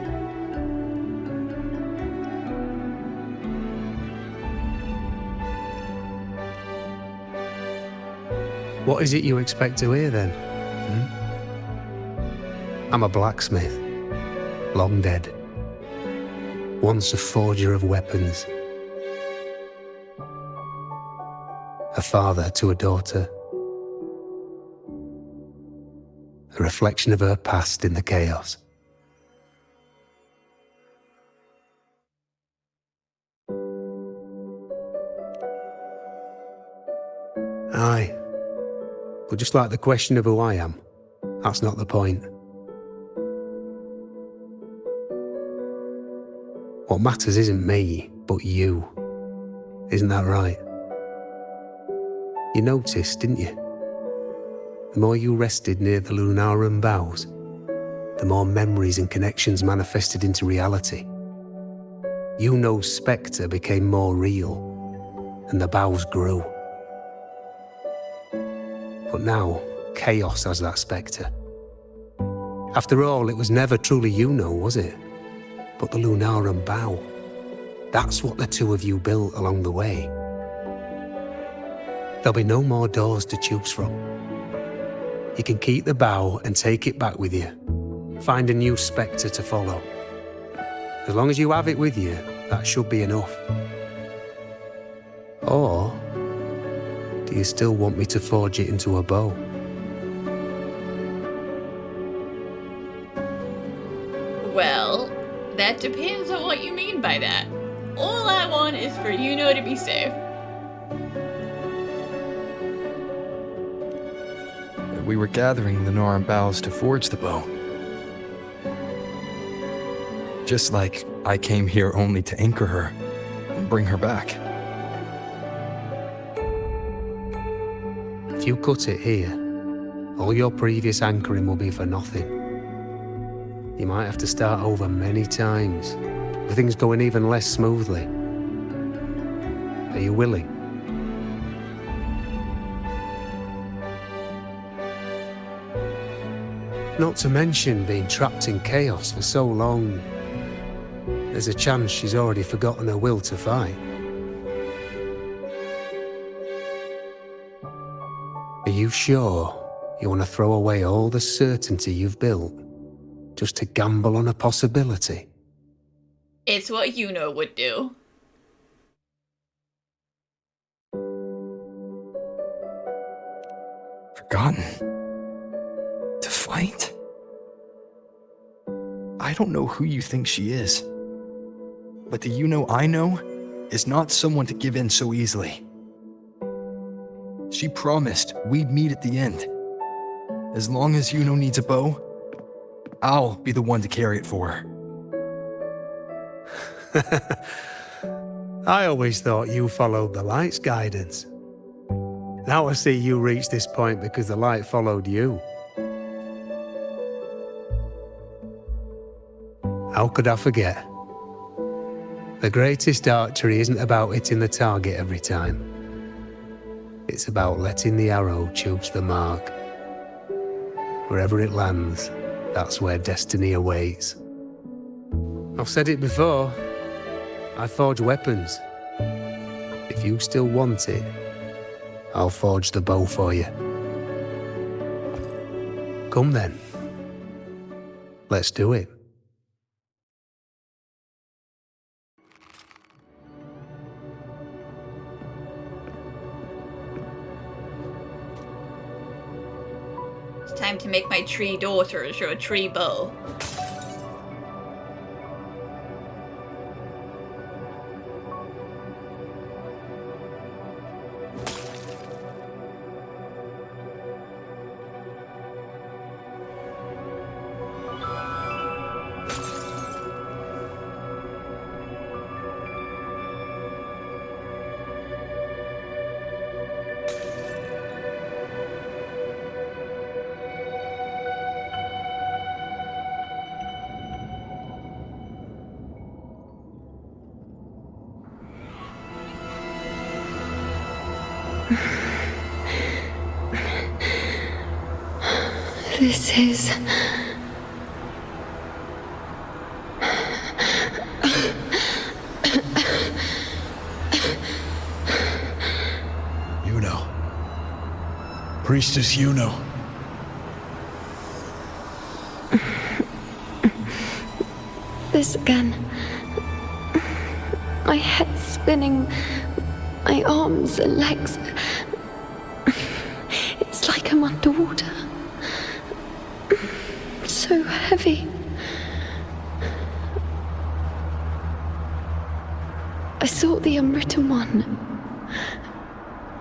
What is it you expect to hear then? I'm a blacksmith, long dead. Once a forger of weapons. A father to a daughter. A reflection of her past in the chaos. Aye. But just like the question of who I am, that's not the point. What matters isn't me, but you. Isn't that right? You noticed, didn't you? The more you rested near the Lunaran bows, the more memories and connections manifested into reality. Yuno's spectre became more real, and the bows grew. But now, chaos has that spectre. After all, it was never truly Yuno, was it? But the Lunaran bow. That's what the two of you built along the way. There'll be no more doors to choose from. You can keep the bow and take it back with you. Find a new spectre to follow. As long as you have it with you, that should be enough. Or do you still want me to forge it into a bow? That depends on what you mean by that. All I want is for to be safe. We were gathering the Noran boughs to forge the bow. Just like I came here only to anchor her and bring her back. If you cut it here, all your previous anchoring will be for nothing. You might have to start over many times, with things going even less smoothly. Are you willing? Not to mention being trapped in chaos for so long. There's a chance she's already forgotten her will to fight. Are you sure you want to throw away all the certainty you've built just to gamble on a possibility? It's what would do. Forgotten? To fight? I don't know who you think she is, but the I know is not someone to give in so easily. She promised we'd meet at the end. As long as needs a bow, I'll be the one to carry it for her. I always thought you followed the light's guidance. Now I see you reached this point because the light followed you. How could I forget? The greatest archery isn't about hitting the target every time. It's about letting the arrow choose the mark. Wherever it lands, that's where destiny awaits. I've said it before. I forge weapons. If you still want it, I'll forge the bow for you. Come then. Let's do it. It's time to make my tree daughters or a tree bow. This is... Priestess This again. My head spinning, my arms and legs. It's like I'm underwater. So heavy. I sought the Unwritten One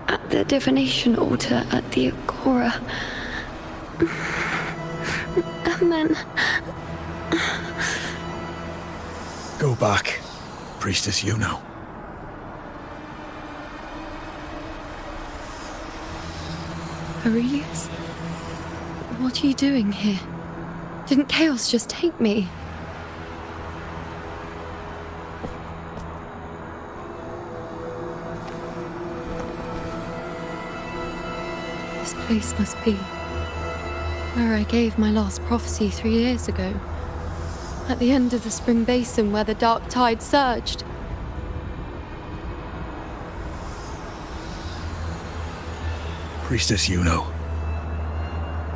at the divination altar at the Agora. And then... Go back, Priestess Aurelius? What are you doing here? Didn't chaos just take me? This place must be where I gave my last prophecy 3 years ago. At the end of the spring basin where the dark tide surged. Priestess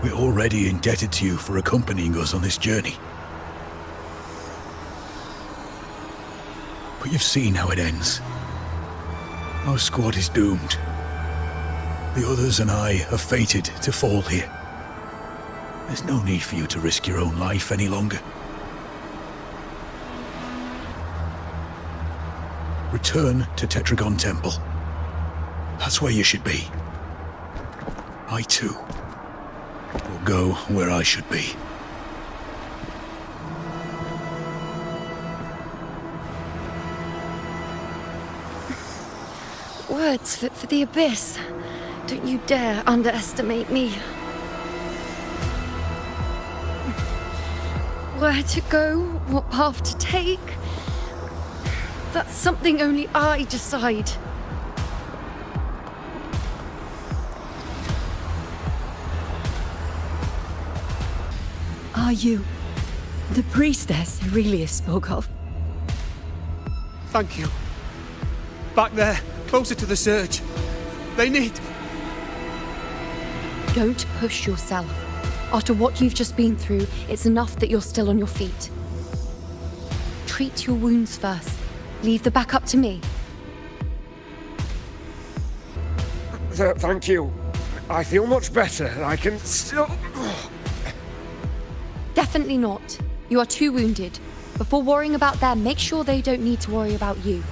we're already indebted to you for accompanying us on this journey. But you've seen how it ends. Our squad is doomed. The others and I are fated to fall here. There's no need for you to risk your own life any longer. Return to Tetragon Temple. That's where you should be. I too will go where I should be. Words for the abyss. Don't you dare underestimate me. Where to go, what path to take, that's something only I decide. Are you the priestess Aurelius spoke of? Thank you. Back there, closer to the surge. They need... Don't push yourself. After what you've just been through, it's enough that you're still on your feet. Treat your wounds first. Leave the back up to me. Thank you. I feel much better. I can still... Definitely not. You are too wounded. Before worrying about them, make sure they don't need to worry about you.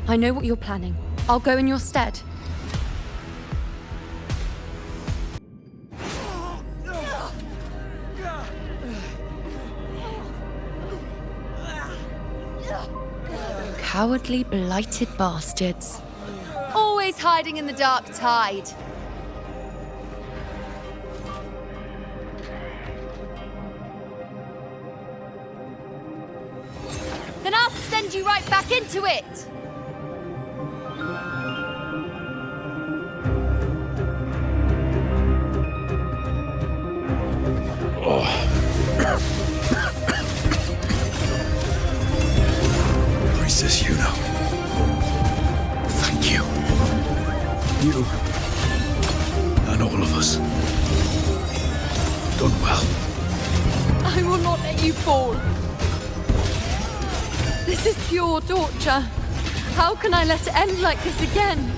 I know what you're planning. I'll go in your stead. Cowardly, blighted bastards. Always hiding in the dark tide. Then I'll send you right back into it! Priestess Juno. Thank you. You and all of us. Done well. I will not let you fall. This is pure torture. How can I let it end like this again?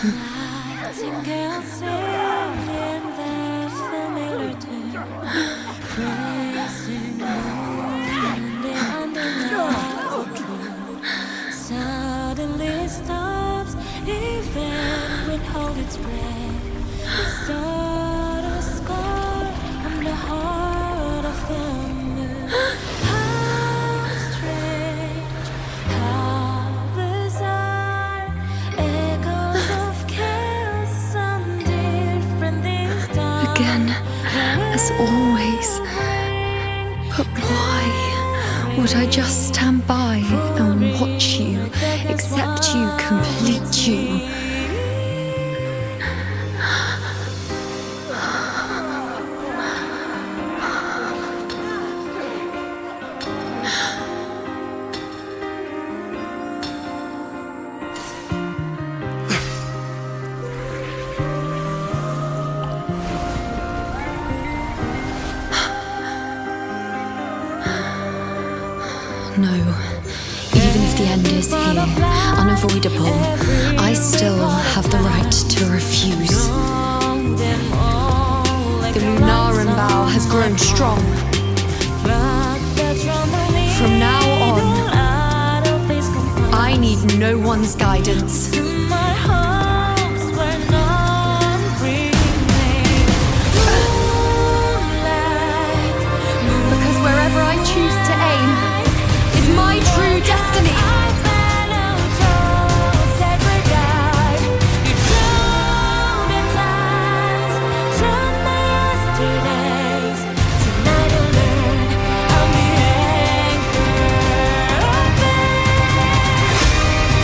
Nightingale singing that familiar tune, praising moon and the underground true. Suddenly stops, even withhold its breath. The stardust scar on the heart of the moon. How strange, how bizarre, echoes of chaos and different these times. Again, as always. But why would I just stand by and watch you, accept you, complete you? No. Even if the end is here, unavoidable, I still have the right to refuse. The Lunaran vow has grown strong. From now on, I need no one's guidance. Because wherever I choose to aim, is my true destiny.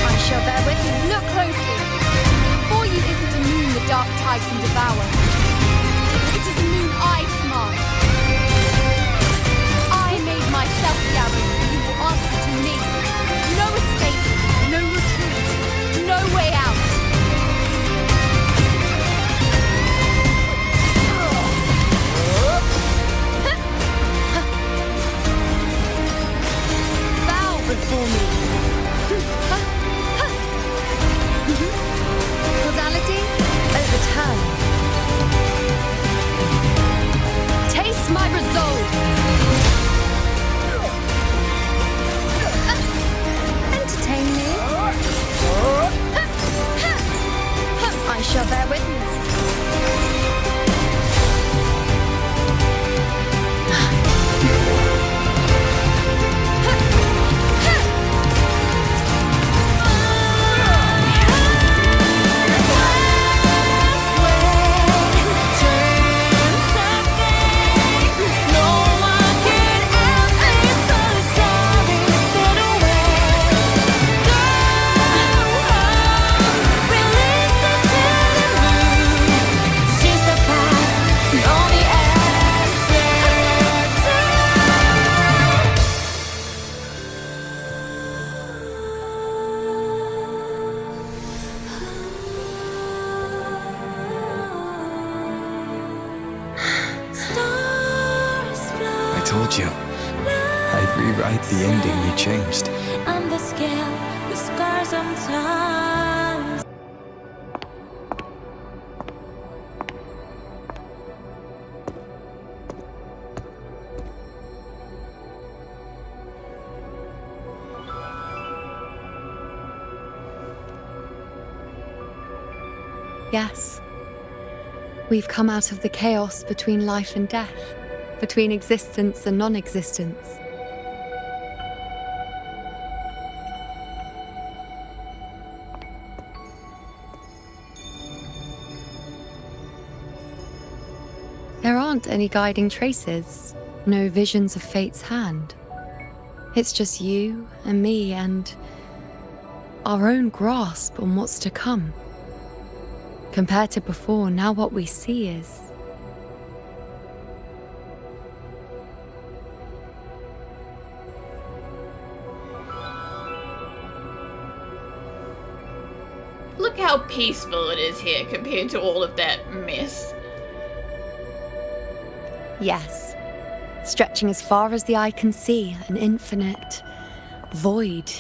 I shall therewith look told you. I'd rewrite the ending you changed. And the scale, the scars sometimes. Yes. We've come out of the chaos between life and death, between existence and non-existence. There aren't any guiding traces, no visions of fate's hand. It's just you and me and our own grasp on what's to come. Compared to before, now what we see is... Look how peaceful it is here compared to all of that mess. Yes. Stretching as far as the eye can see, an infinite void.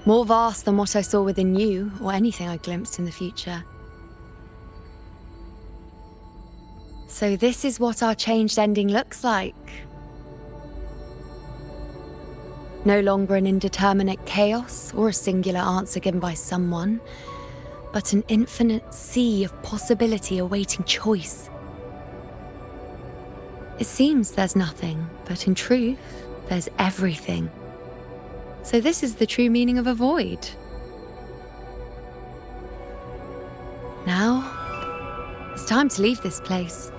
More vast than what I saw within you, or anything I glimpsed in the future. So this is what our changed ending looks like. No longer an indeterminate chaos or a singular answer given by someone, but an infinite sea of possibility awaiting choice. It seems there's nothing, but in truth, there's everything. So this is the true meaning of a void. Now, it's time to leave this place.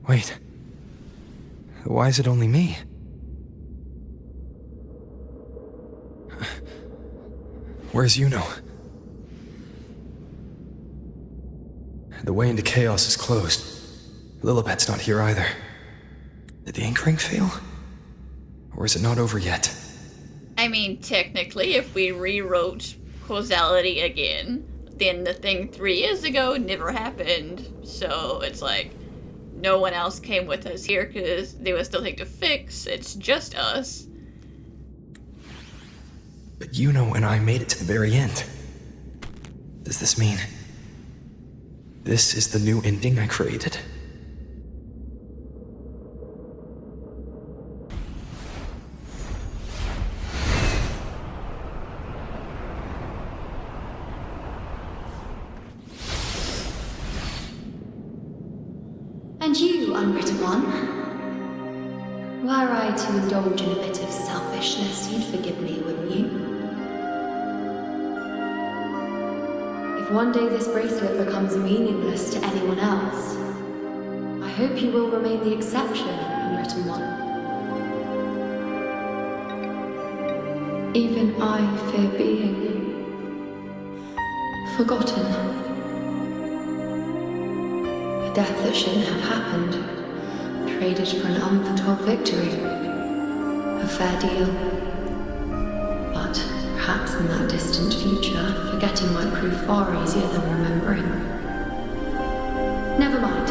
Wait. Why is it only me? Where's Yuno? The way into chaos is closed. Lilibet's not here either. Did the anchoring fail? Or is it not over yet? I mean, technically, if we rewrote causality again, then the thing 3 years ago never happened. So it's like, no one else came with us here because there was still thing to fix. It's just us. But Yuno and I made it to the very end. Does this mean this is the new ending I created? And you, unwritten one, were I to indulge in a bit of selfishness, you'd forgive me, wouldn't you? If one day this bracelet becomes meaningless to anyone else, I hope you will remain the exception, unwritten one. Even I fear being forgotten. Death that shouldn't have happened, traded for an unforetold victory. A fair deal. But perhaps in that distant future, forgetting might prove far easier than remembering. Never mind.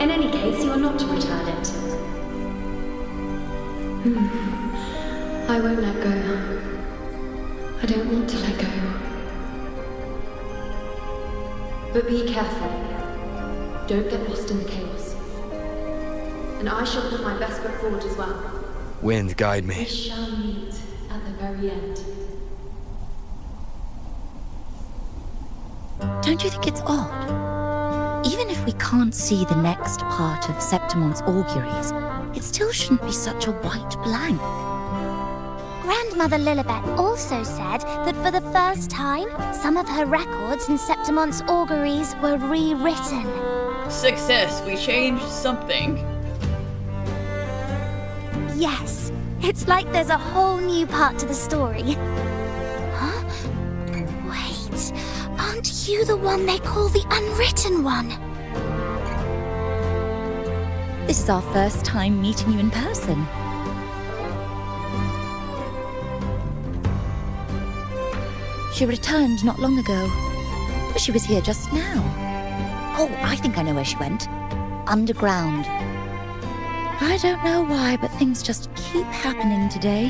In any case, you are not to return it. I won't let go. I don't want to let go. But be careful. Don't get lost in the chaos. And I shall put my best foot forward as well. Wind, guide me. We shall meet at the very end. Don't you think it's odd? Even if we can't see the next part of Septimon's auguries, it still shouldn't be such a white blank. Grandmother Lilibet also said that for the first time, some of her records in Septimon's auguries were rewritten. Success, we changed something. Yes, it's like there's a whole new part to the story. Huh? Wait, aren't you the one they call the Unwritten One? This is our first time meeting you in person. She returned not long ago. She was here just now. Oh, I think I know where she went. Underground. I don't know why, but things just keep happening today.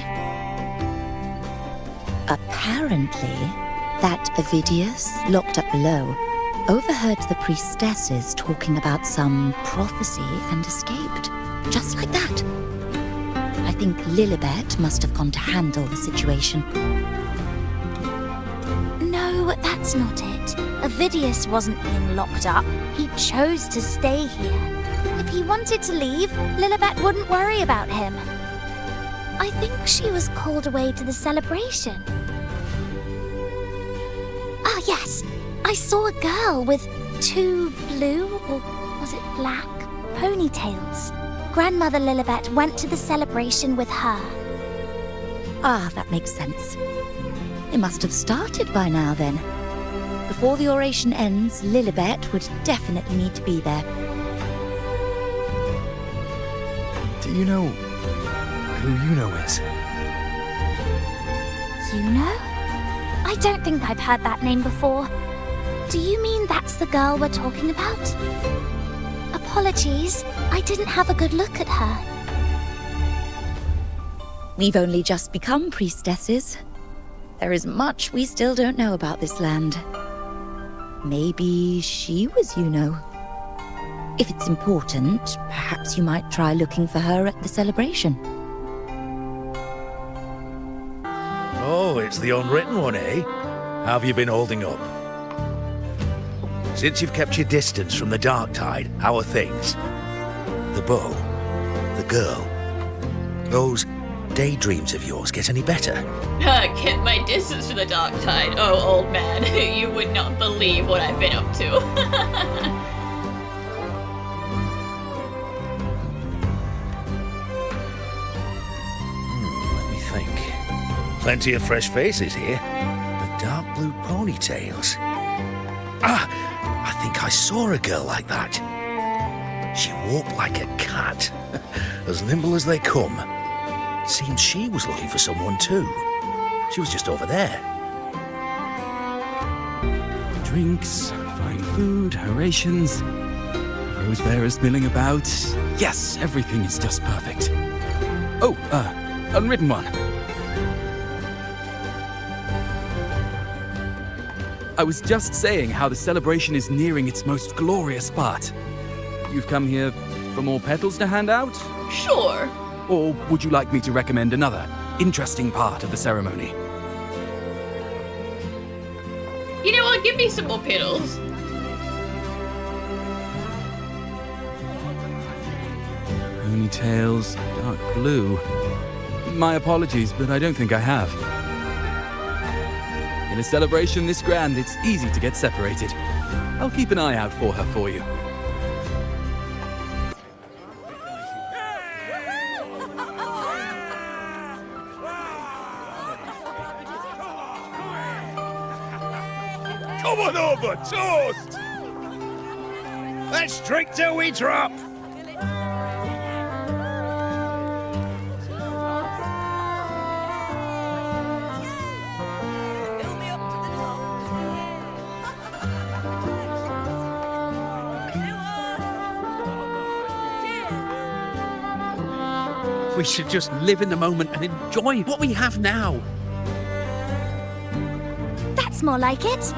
Apparently, that Avidius, locked up below, overheard the priestesses talking about some prophecy and escaped. Just like that. I think Lilibet must have gone to handle the situation. No, that's not it. Avidius wasn't being locked up. He chose to stay here. If he wanted to leave, Lilibet wouldn't worry about him. I think she was called away to the celebration. Ah, yes. I saw a girl with 2 blue, or was it black, ponytails. Grandmother Lilibet went to the celebration with her. Ah, that makes sense. It must have started by now, then. Before the oration ends, Lilibet would definitely need to be there. Do you know who Yuno is? Yuno? I don't think I've heard that name before. Do you mean that's the girl we're talking about? Apologies, I didn't have a good look at her. We've only just become priestesses. There is much we still don't know about this land. Maybe she was Yuno. If it's important, perhaps you might try looking for her at the celebration. Oh, it's the Unwritten One, eh? How have you been holding up? Since you've kept your distance from the Dark Tide, how are things? The bow, the girl, those daydreams of yours get any better? Kept my distance from the Dark Tide. Oh, old man, you would not believe what I've been up to. Plenty of fresh faces here. The dark blue ponytails. Ah, I think I saw a girl like that. She walked like a cat, as nimble as they come. Seems she was looking for someone too. She was just over there. Drinks, fine food, orations, rose bearers milling about. Yes, everything is just perfect. Oh, Unwritten One. I was just saying how the celebration is nearing its most glorious part. You've come here for more petals to hand out? Sure. Or would you like me to recommend another interesting part of the ceremony? You know what? Give me some more petals. Ponytails, dark blue. My apologies, but I don't think I have. In a celebration this grand, it's easy to get separated. I'll keep an eye out for her for you. Come on over, toast! Let's drink till we drop! We should just live in the moment and enjoy what we have now. That's more like it.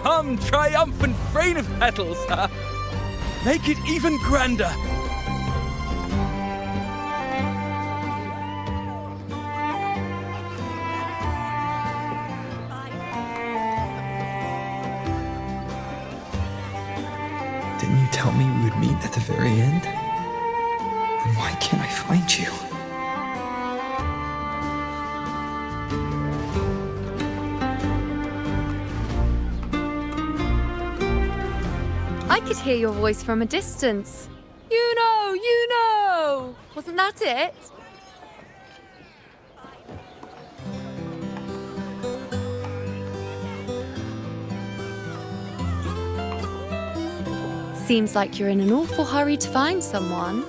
Come, triumphant rain of petals! Make it even grander! Didn't you tell me we would meet at the very end? Then why can't I find you? I could hear your voice from a distance. You know! Wasn't that it? Seems like you're in an awful hurry to find someone.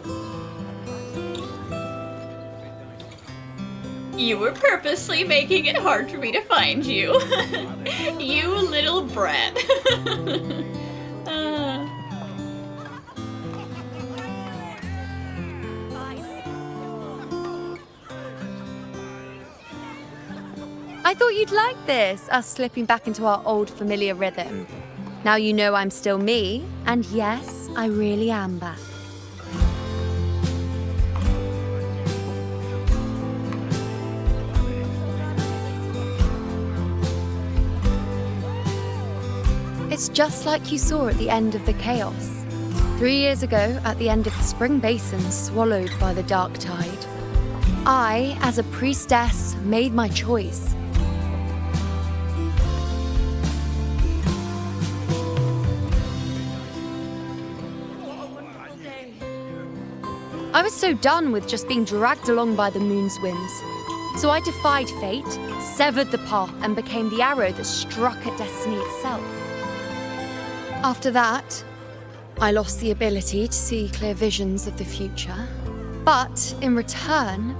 You were purposely making it hard for me to find you. You little brat. I thought you'd like this, us slipping back into our old familiar rhythm. Now you know I'm still me, and yes, I really am back. It's just like you saw at the end of the chaos. 3 years ago, at the end of the spring basin swallowed by the dark tide, I, as a priestess, made my choice. I was so done with just being dragged along by the moon's winds. So I defied fate, severed the path, and became the arrow that struck at destiny itself. After that, I lost the ability to see clear visions of the future. But in return,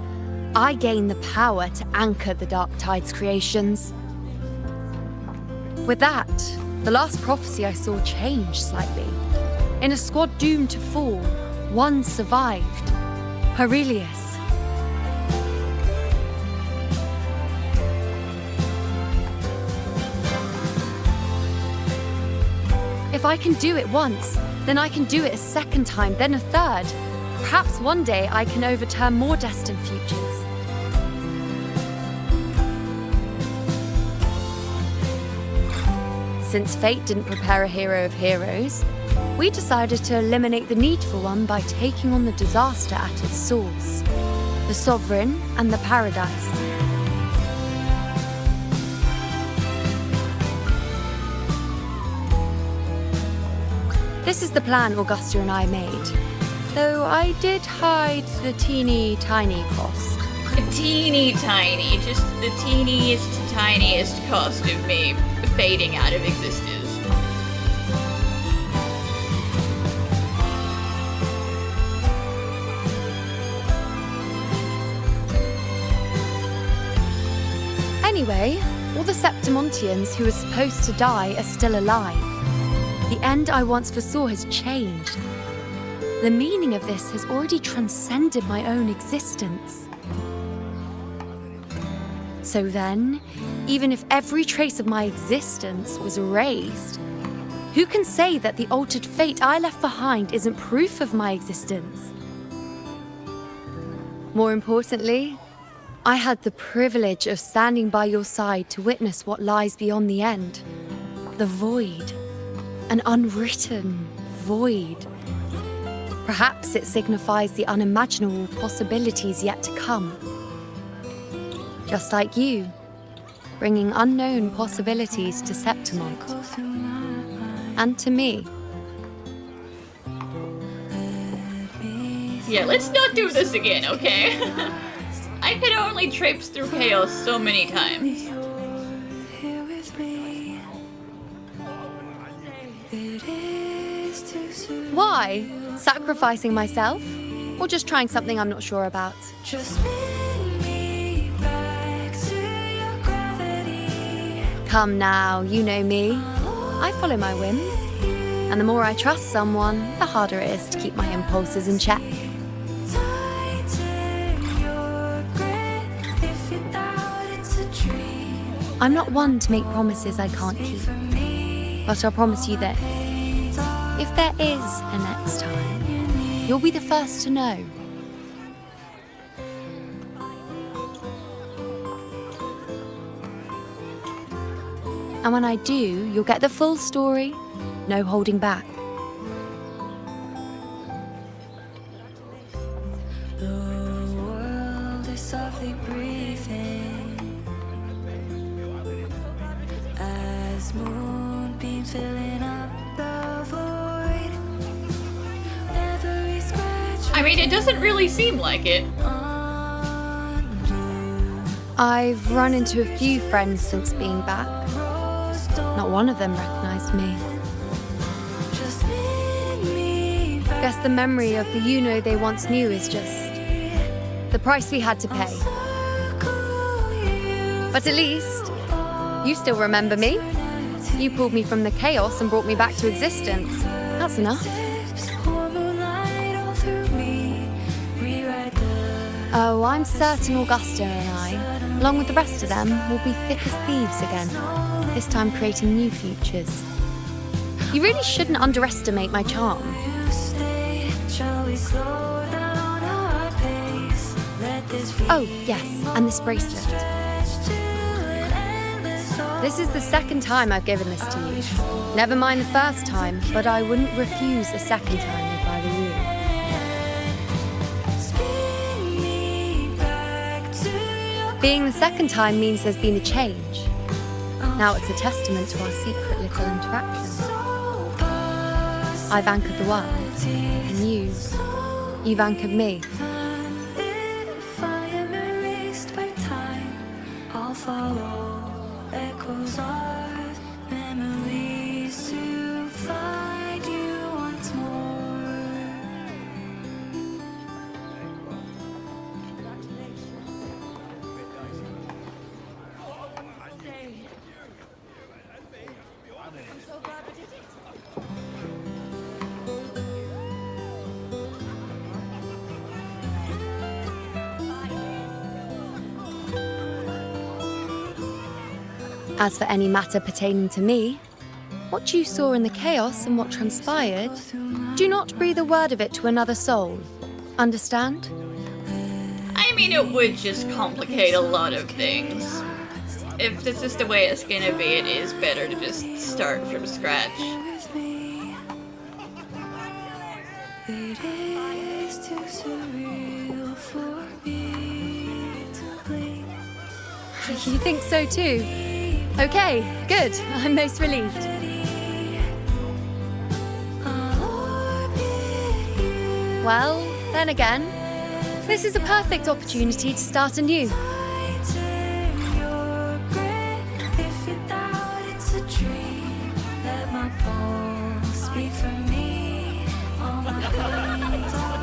I gained the power to anchor the dark tide's creations. With that, the last prophecy I saw changed slightly. In a squad doomed to fall, one survived. Aurelius. If I can do it once, then I can do it a second time, then a third. Perhaps one day I can overturn more destined futures. Since fate didn't prepare a hero of heroes, we decided to eliminate the need for one by taking on the disaster at its source, the Sovereign and the Paradise. This is the plan Augusta and I made, though I did hide the teeny tiny cost. Teeny tiny, just the teeniest, tiniest cost of me fading out of existence. Anyway, all the Septimontians who were supposed to die are still alive. The end I once foresaw has changed. The meaning of this has already transcended my own existence. So then, even if every trace of my existence was erased, who can say that the altered fate I left behind isn't proof of my existence? More importantly, I had the privilege of standing by your side to witness what lies beyond the end. The void. An unwritten void. Perhaps it signifies the unimaginable possibilities yet to come. Just like you, bringing unknown possibilities to Septimont. And to me. Yeah, let's not do this again, okay? I could only traipse through chaos so many times. Why? Sacrificing myself? Or just trying something I'm not sure about? Come now, you know me. I follow my whims. And the more I trust someone, the harder it is to keep my impulses in check. I'm not one to make promises I can't keep. But I'll promise you this. If there is a next time, you'll be the first to know. And when I do, you'll get the full story, no holding back. The world is softly breathing as moonbeams filling up the void. I mean, it doesn't really seem like it. I've run into a few friends since being back. Not one of them recognized me. Guess the memory of the you-know they once knew is just the price we had to pay. But at least, you still remember me. You pulled me from the chaos and brought me back to existence. That's enough. Oh, I'm certain Augusta and I, along with the rest of them, will be thick as thieves again, this time creating new futures. You really shouldn't underestimate my charm. Oh, yes, and this bracelet. This is the second time I've given this to you. Never mind the first time, but I wouldn't refuse a second time if I were you. Being the second time means there's been a change. Now it's a testament to our secret little interaction. I've anchored the world, and you've anchored me. If I am erased by time, I'll follow echoes of memories to find you once more. As for any matter pertaining to me, what you saw in the chaos and what transpired, do not breathe a word of it to another soul. Understand? I mean, it would just complicate a lot of things. If this is the way it's gonna be, it is better to just start from scratch. It is too surreal for me to blink. You think so too? Okay, good. I'm most relieved. Well, then again, this is a perfect opportunity to start anew. If you doubt it's a dream, let my pulse speak for me. All my pains, all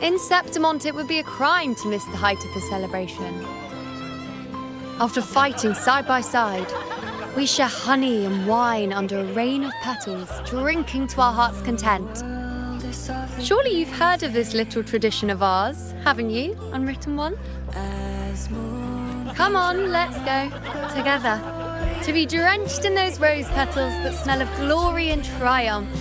In Septimont, it would be a crime to miss the height of the celebration. After fighting side by side, we share honey and wine under a rain of petals, drinking to our heart's content. Surely you've heard of this little tradition of ours, haven't you, Unwritten One? Come on, let's go. Together. To be drenched in those rose petals that smell of glory and triumph.